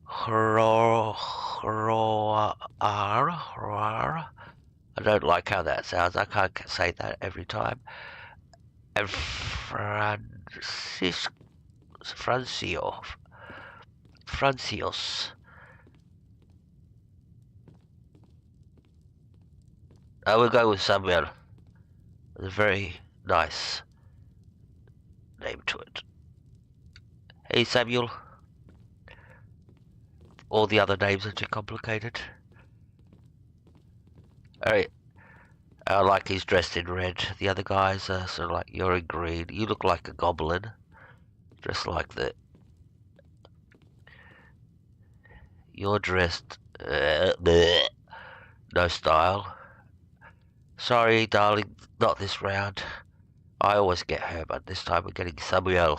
I don't like how that sounds. I can't say that every time. And Francios. I will go with Samuel. It's a very nice name to it. Hey, Samuel. All the other names are too complicated. Alright. I like he's dressed in red. The other guys are sort of like, you're in green. You look like a goblin. Dressed like that. You're dressed... no style. Sorry, darling, not this round. I always get her, but this time we're getting Samuel.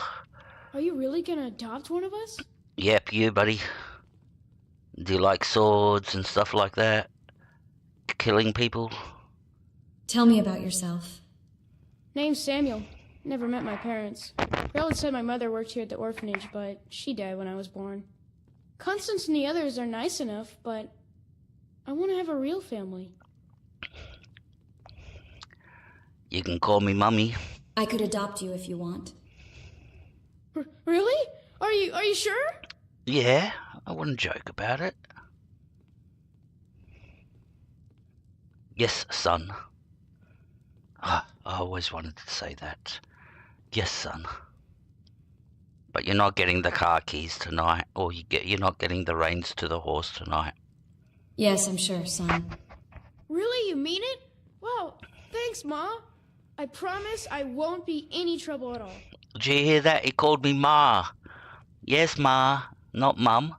Are you really gonna adopt one of us? Yep, you, buddy. Do you like swords and stuff like that? Killing people? Tell me about yourself. Name's Samuel. Never met my parents. Rella said my mother worked here at the orphanage, but she died when I was born. Constance and the others are nice enough, but I want to have a real family. You can call me Mummy. I could adopt you if you want. Really? Are you sure? Yeah, I wouldn't joke about it. Yes, son. I always wanted to say that. Yes, son. But you're not getting the car keys tonight, or you're not getting the reins to the horse tonight. Yes, I'm sure, son. Really? You mean it? Wow, thanks, Ma. I promise I won't be any trouble at all. Did you hear that? He called me Ma. Yes, Ma. Not Mum.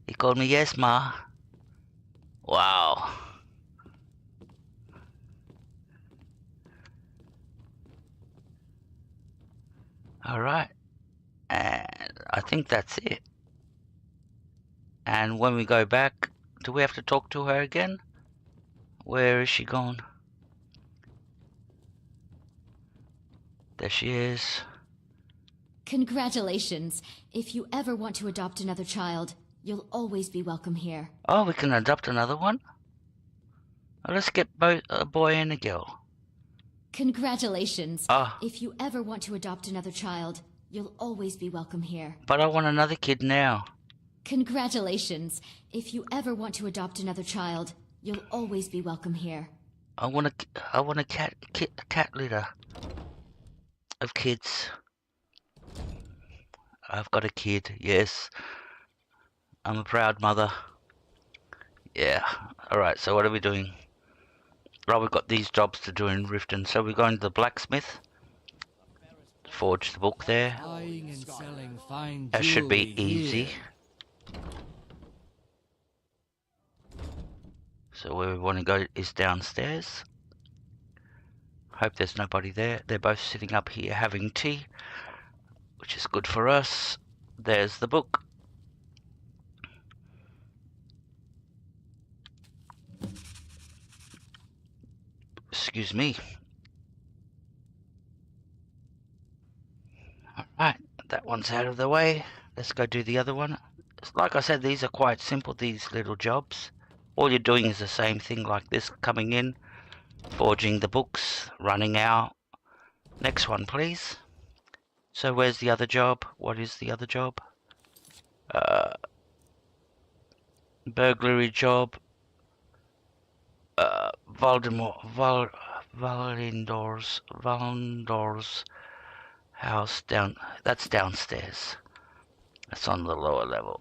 He called me yes, Ma. Wow. Alright. And I think that's it. And when we go back, do we have to talk to her again? Where is she gone? There she is. Congratulations. If you ever want to adopt another child, you'll always be welcome here. Oh, we can adopt another one? Oh, let's get both a boy and a girl. Congratulations. If you ever want to adopt another child, you'll always be welcome here. But I want another kid now. Congratulations. If you ever want to adopt another child, you'll always be welcome here. I want a cat litter of kids. I've got a kid, yes. I'm a proud mother. Yeah. Alright, so what are we doing? Well, we've got these jobs to do in Riften. So we're going to the blacksmith. Forge the book there. Buying and selling fine That should be jewelry easy. here. So where we want to go is downstairs. Hope there's nobody there. They're both sitting up here having tea, which is good for us. There's the book. Excuse me. Alright, that one's out of the way. Let's go do the other one. Like I said, these are quite simple, these little jobs. All you're doing is the same thing like this, coming in, forging the books, running out. Next one, please. So where's the other job? What is the other job? Burglary job. Valdendor's house down. That's downstairs. That's on the lower level.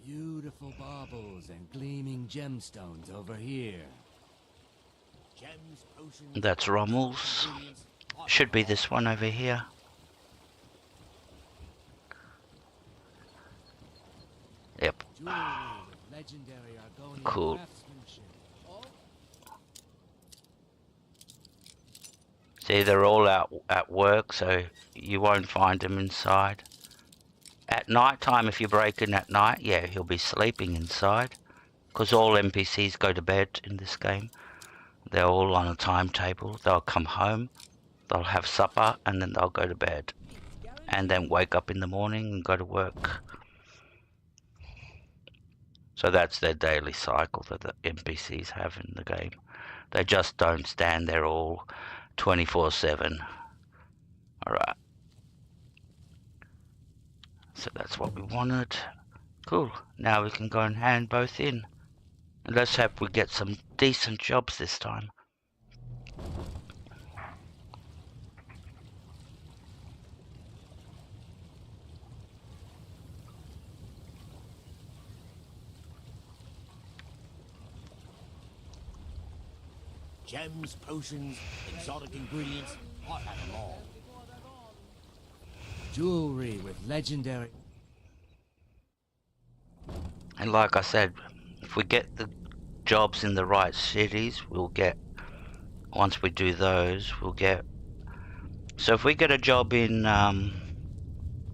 Beautiful baubles and gleaming gemstones over here. Gems, potions, That's Rommel's. Should be this one over here. Yep. Cool. See, they're all out at work, so you won't find them inside. At night time, if you break in at night, yeah, he'll be sleeping inside. Because all NPCs go to bed in this game. They're all on a timetable. They'll come home, they'll have supper, and then they'll go to bed. And then wake up in the morning and go to work. So that's their daily cycle that the NPCs have in the game. They just don't stand there all 24/7. Alright. So that's what we wanted. Cool. Now we can go and hand both in. And let's hope we get some decent jobs this time. Gems, potions, exotic ingredients, I have them all. Jewelry with legendary... And like I said, if we get the jobs in the right cities, we'll get... Once we do those, we'll get... So if we get a job in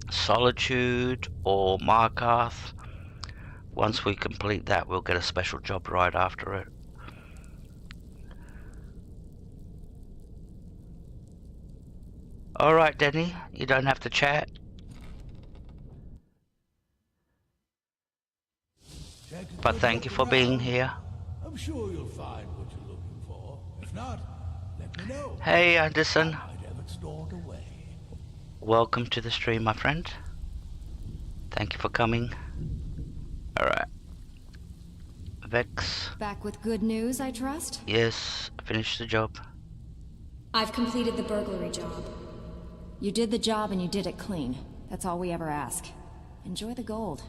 Solitude or Markarth, once we complete that, we'll get a special job right after it. Alright, Denny, you don't have to chat. But thank you for being here. I'm sure you'll find what you're looking for. If not, let me know. Hey, Anderson. I might have it stored away. Welcome to the stream, my friend. Thank you for coming. Alright. Vex. Back with good news, I trust? Yes, finished the job. I've completed the burglary job. You did the job and you did it clean. That's all we ever ask. Enjoy the gold.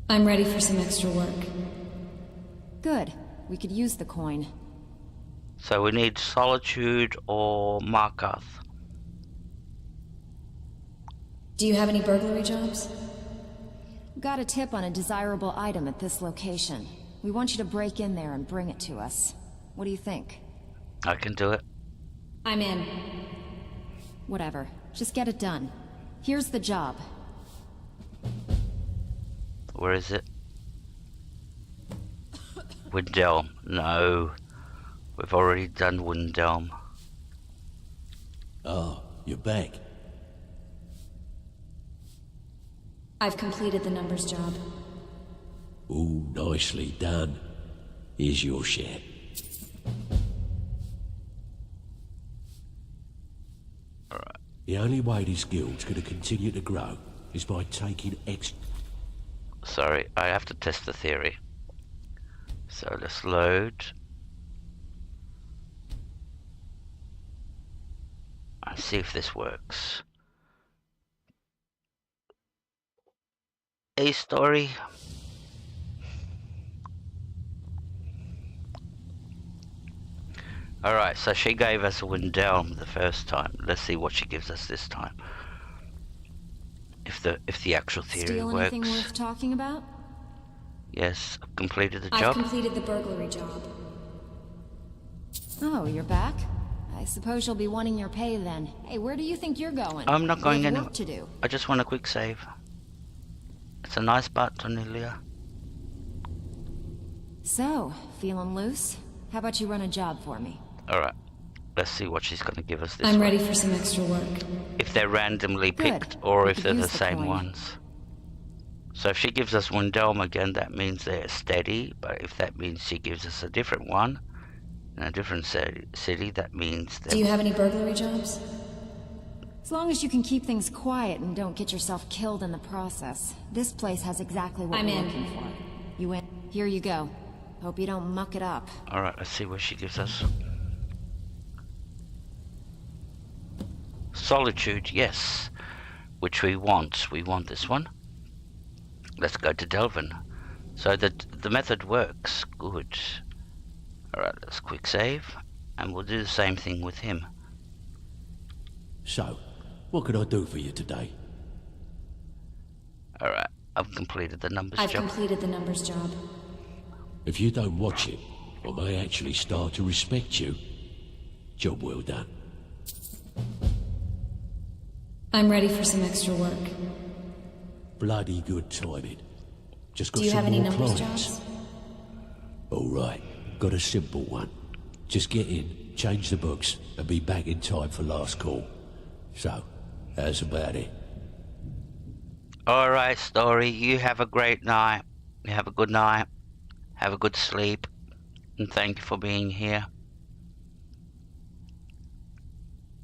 I'm ready for some extra work. Good. We could use the coin. So we need Solitude or Markarth. Do you have any burglary jobs? Got a tip on a desirable item at this location. We want you to break in there and bring it to us. What do you think? I can do it. I'm in. Whatever. Just get it done. Here's the job. Where is it? Windelm. No. We've already done Windelm. Oh, you're back. I've completed the numbers job. Ooh, nicely done. Here's your share. Alright. The only way this guild's gonna continue to grow is by taking Sorry, I have to test the theory. So let's load. And see if this works. A story. Alright, so she gave us a Windelm the first time. Let's see what she gives us this time. If if the actual theory Steal works. anything worth talking about? Yes, I've completed the I've job. completed the burglary job. Oh, you're back? I suppose you'll be wanting your pay then. Hey, where do you think you're going? I'm not going We have anywhere. work to do. I just want a quick save. It's a nice butt, Anelia. So, feeling loose? How about you run a job for me? Alright. Let's see what she's gonna give us this I'm one. ready for some extra work. If they're randomly Good. picked or We if could they're the use the same coin. ones. So if she gives us Windhelm again, that means they're steady, but if that means she gives us a different one in a different city, that means that... Do you have any burglary jobs? As long as you can keep things quiet and don't get yourself killed in the process. This place has exactly what I'm we're in. looking for. You in? Here you go. Hope you don't muck it up. Alright, let's see what she gives us. Solitude, yes. Which we want. We want this one. Let's go to Delvin. So the method works. Good. Alright, let's quick save. And we'll do the same thing with him. So, what can I do for you today? Alright, I've completed the numbers I've job. completed the numbers job. If you don't watch it, I may actually start to respect you. Job well done. I'm ready for some extra work. Bloody good timing. Just got Do you some have any more numbers clients. jobs? All right, got a simple one. Just get in, change the books, and be back in time for last call. So, how's about it? Alright, Story, you have a great night. You have a good night. Have a good sleep. And thank you for being here.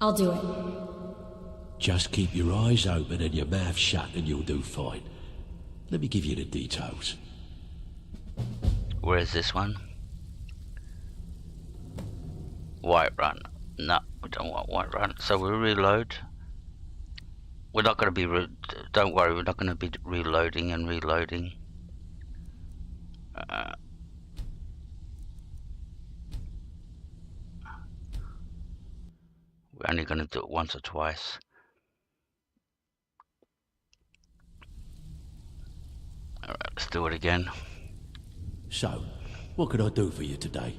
I'll do it. Just keep your eyes open and your mouth shut and you'll do fine. Let me give you the details. Where is this one? White Run. No, we don't want White Run. So we reload. We're not going to be... don't worry, we're not going to be reloading and reloading. We're only going to do it once or twice. Alright, let's do it again. So, what can I do for you today?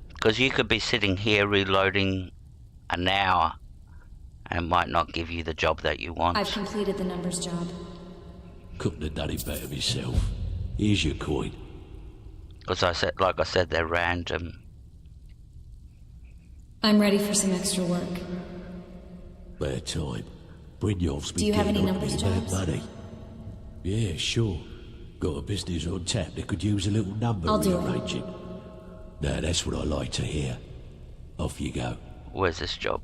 Because you could be sitting here reloading an hour and it might not give you the job that you want. I've completed the numbers job. Couldn't have done it better myself. Here's your coin. Because like I said, they're random. I'm ready for some extra work. Bad time. Brynjolf's been Do you have getting any on numbers with bad jobs? money. Yeah, sure. Got a business on tap that could use a little number I'll do it. rearranging. Now that's what I like to hear. Off you go. Where's this job?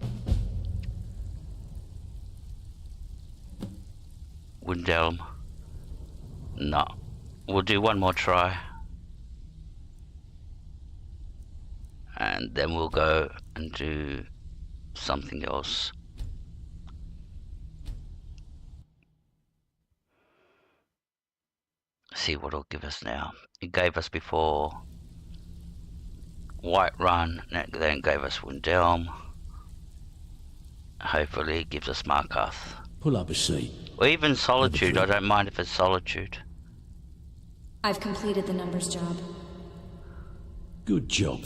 Windhelm. No. We'll do one more try. And then we'll go and do something else. See what it'll give us now. It gave us before White Run, then gave us Windhelm. Hopefully it gives us Markarth. Pull up a seat. Or even Solitude. I don't mind if it's Solitude. I've completed the numbers job. Good job.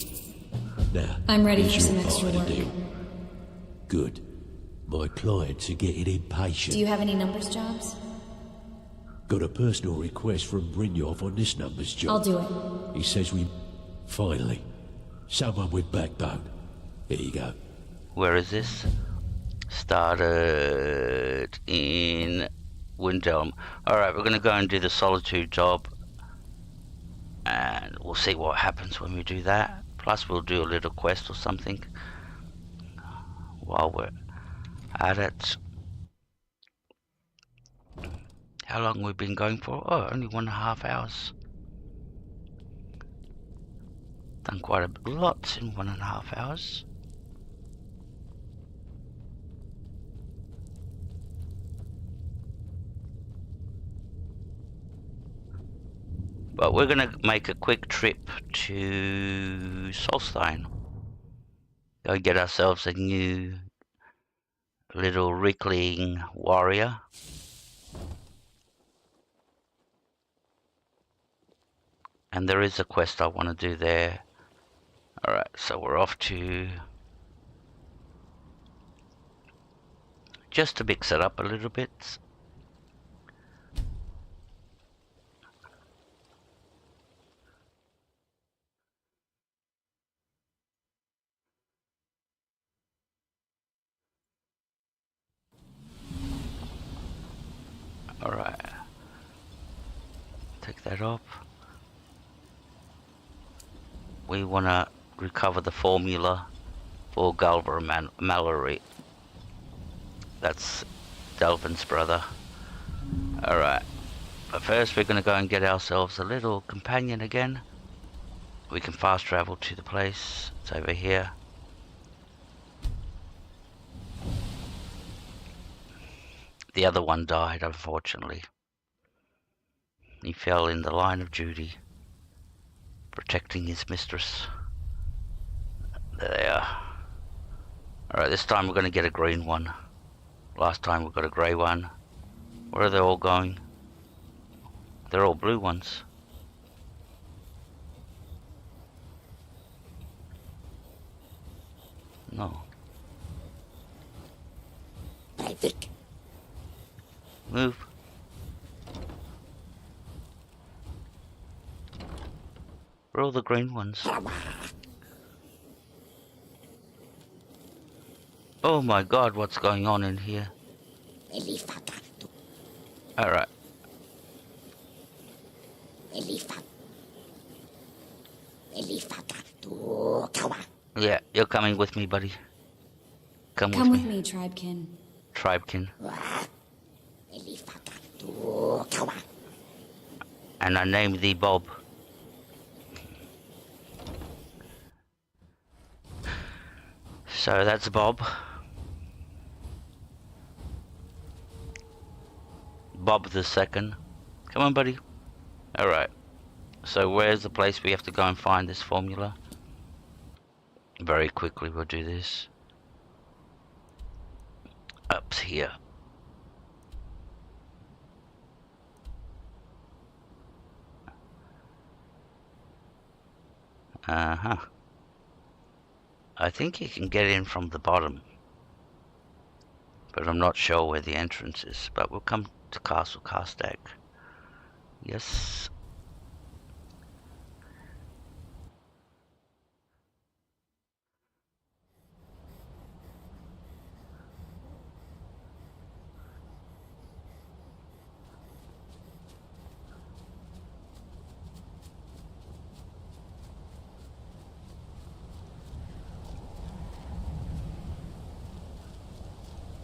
Now, I'm ready here's for some your extra part of the work. deal. Good. My clients are getting impatient. Do you have any numbers jobs? Got a personal request from Brynjolf on this numbers job. I'll do it. He says we... Finally. Someone with backbone. Here you go. Where is this? Started in Windhelm. Alright, we're going to go and do the Solitude job. And we'll see what happens when we do that. Plus we'll do a little quest or something while we're at it. How long we've been going for? Oh, only 1.5 hours. Done quite a lot in 1.5 hours. But we're gonna make a quick trip to Solstein. Go get ourselves a new little Rickling warrior. And there is a quest I want to do there. Alright, so we're off to... just to mix it up a little bit. Alright. Take that off. We want to recover the formula for Galver Mallory. That's Delvin's brother. Alright. But first we're going to go and get ourselves a little companion again. We can fast travel to the place. It's over here. The other one died, unfortunately. He fell in the line of duty, protecting his mistress. There they are. Alright, this time we're going to get a green one. Last time we got a grey one. Where are they all going? They're all blue ones. No. Move. Where are all the green ones? Oh my god, what's going on in here? Alright. Yeah, you're coming with me, buddy. Come with me, Tribekin. Tribekin. And I name thee Bob. So that's Bob. Bob the second. Come on, buddy. Alright. So where's the place we have to go and find this formula? Very quickly we'll do this. Up here. Uh-huh. I think you can get in from the bottom. But I'm not sure where the entrance is. But we'll come to Castle Karstag. Yes.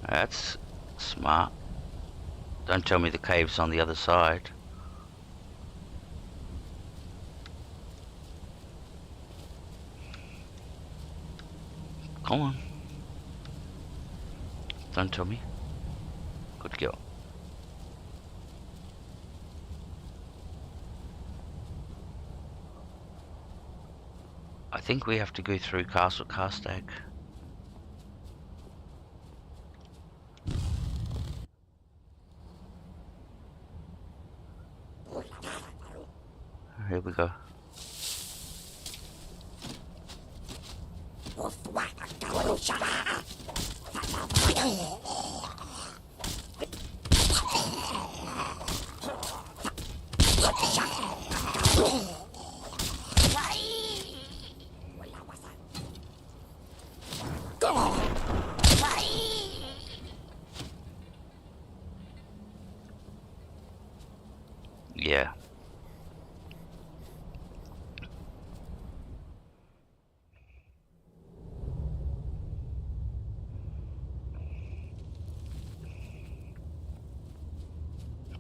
That's smart. Don't tell me the cave's on the other side. Come on. Don't tell me. Good girl. I think we have to go through Castle Karstag. Here we go. Yeah.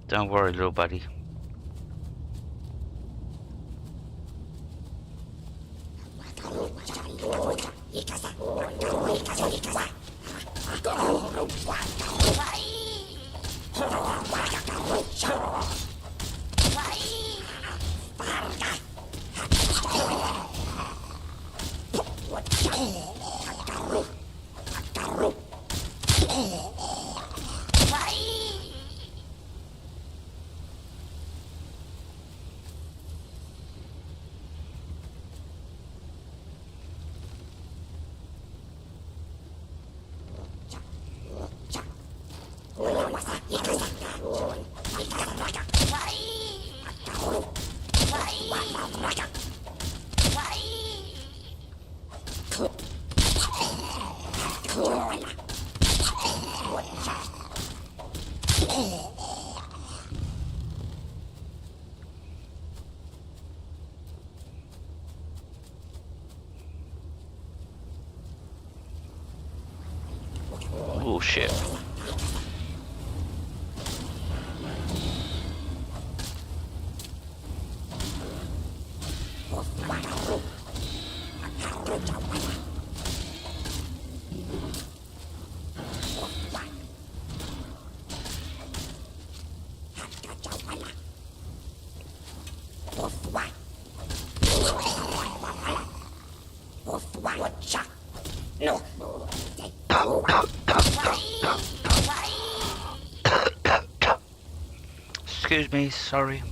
Don't worry, little buddy. Oh shit. Excuse me, sorry.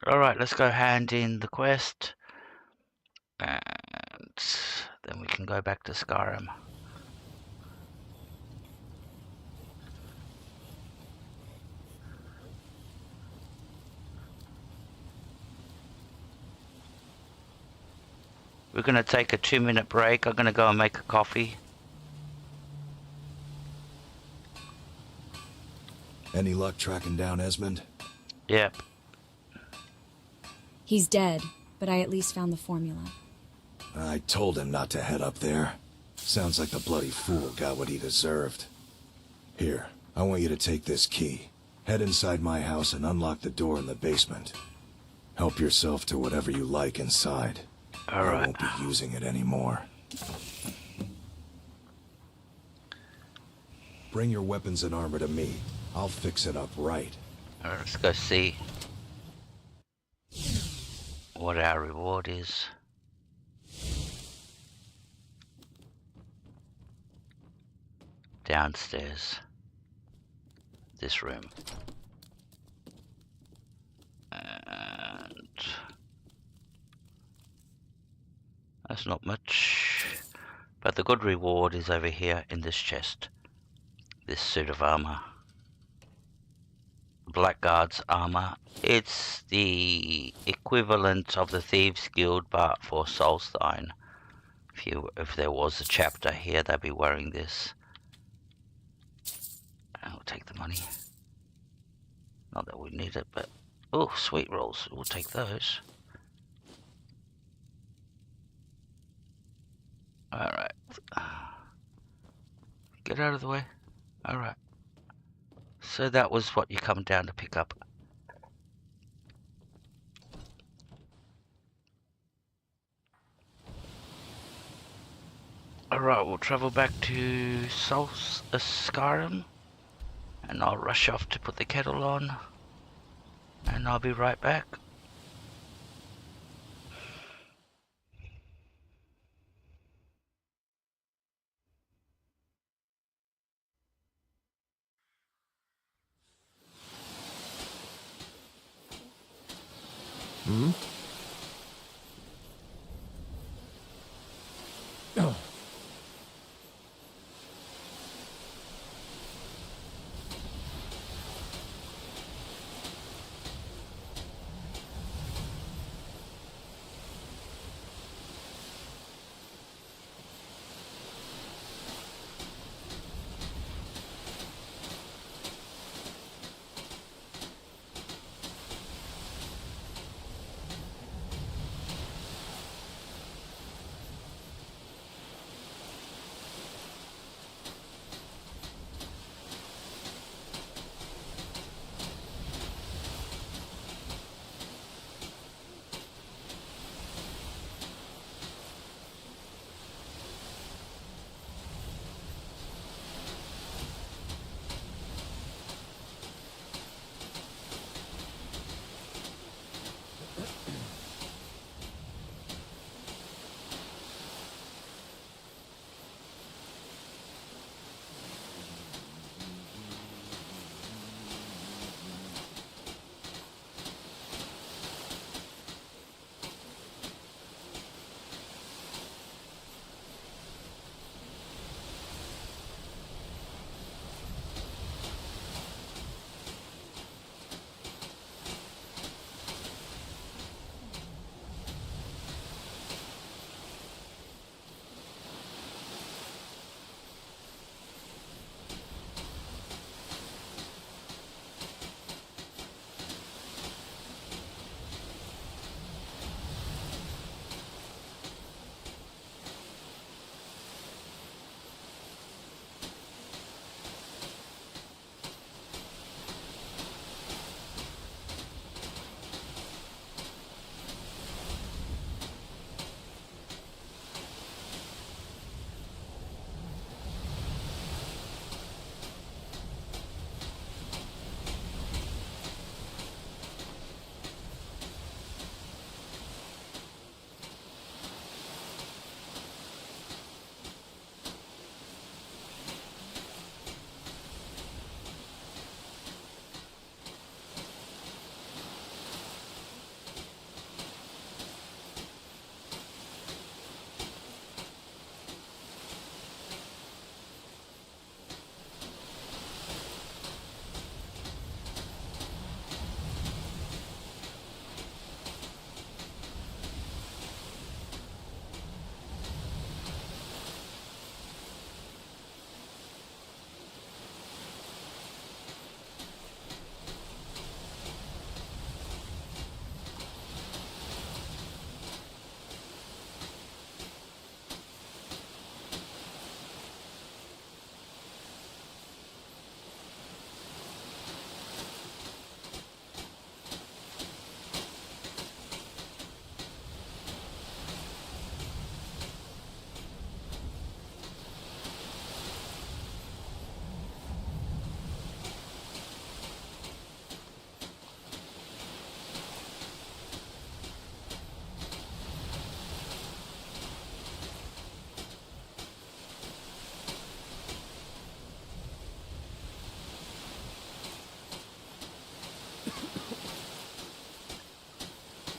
Alright, let's go hand in the quest. And then we can go back to Skyrim. We're going to take a 2-minute break. I'm going to go and make a coffee. Any luck tracking down Esmond? Yep. He's dead, but I at least found the formula. I told him not to head up there. Sounds like the bloody fool got what he deserved. Here, I want you to take this key. Head inside my house and unlock the door in the basement. Help yourself to whatever you like inside. All right. I won't be using it anymore. Bring your weapons and armor to me. I'll fix it up right. All right, let's go see what our reward is. Downstairs. This room. And that's not much. But the good reward is over here in this chest. This suit of armor. Blackguard's armor. It's the equivalent of the Thieves Guild, but for Solstein. If there was a chapter here, they'd be wearing this. I'll take the money. Not that we need it, but oh, sweet rolls. We'll take those. All right. Get out of the way. All right. So that was what you come down to pick up. Alright, we'll travel back to Skyrim. And I'll rush off to put the kettle on. And I'll be right back. Hmm? Oh.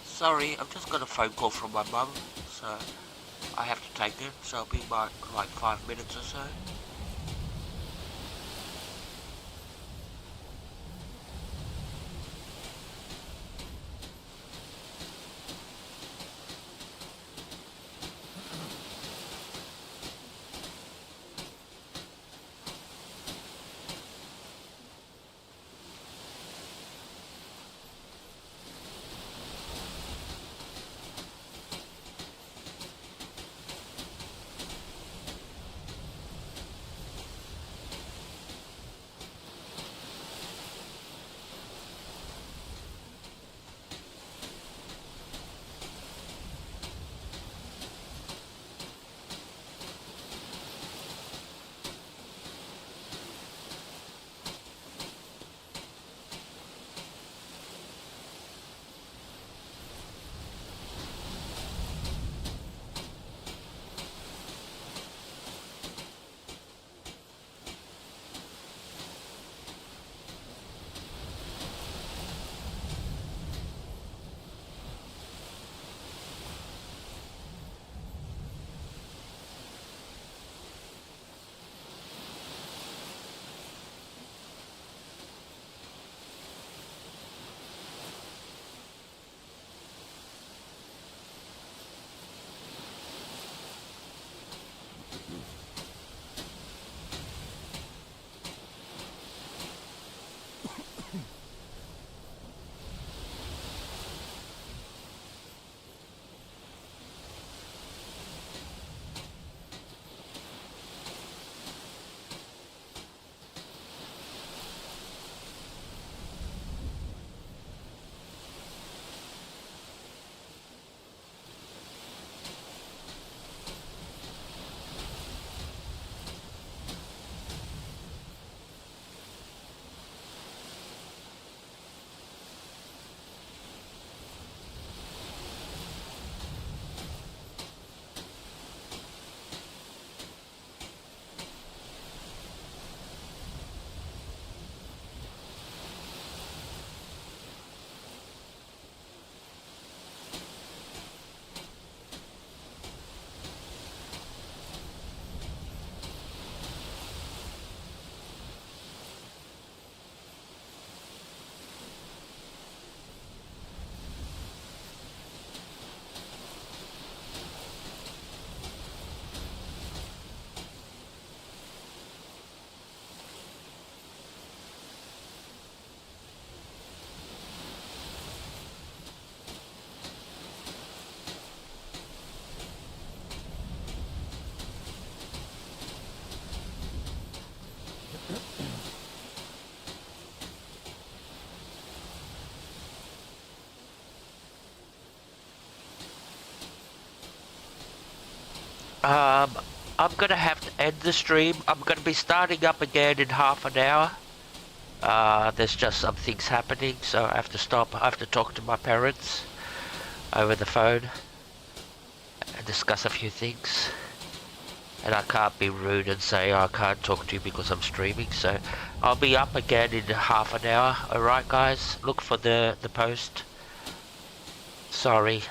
Sorry, I've just got a phone call from my mum, so I have to take it, so I'll be back in like 5 minutes or so. I'm gonna have to end the stream. I'm gonna be starting up again in half an hour. There's just some things happening, so I have to stop. I have to talk to my parents over the phone and discuss a few things. And I can't be rude and say, oh, I can't talk to you because I'm streaming, so I'll be up again in half an hour. Alright guys, look for the post. Sorry.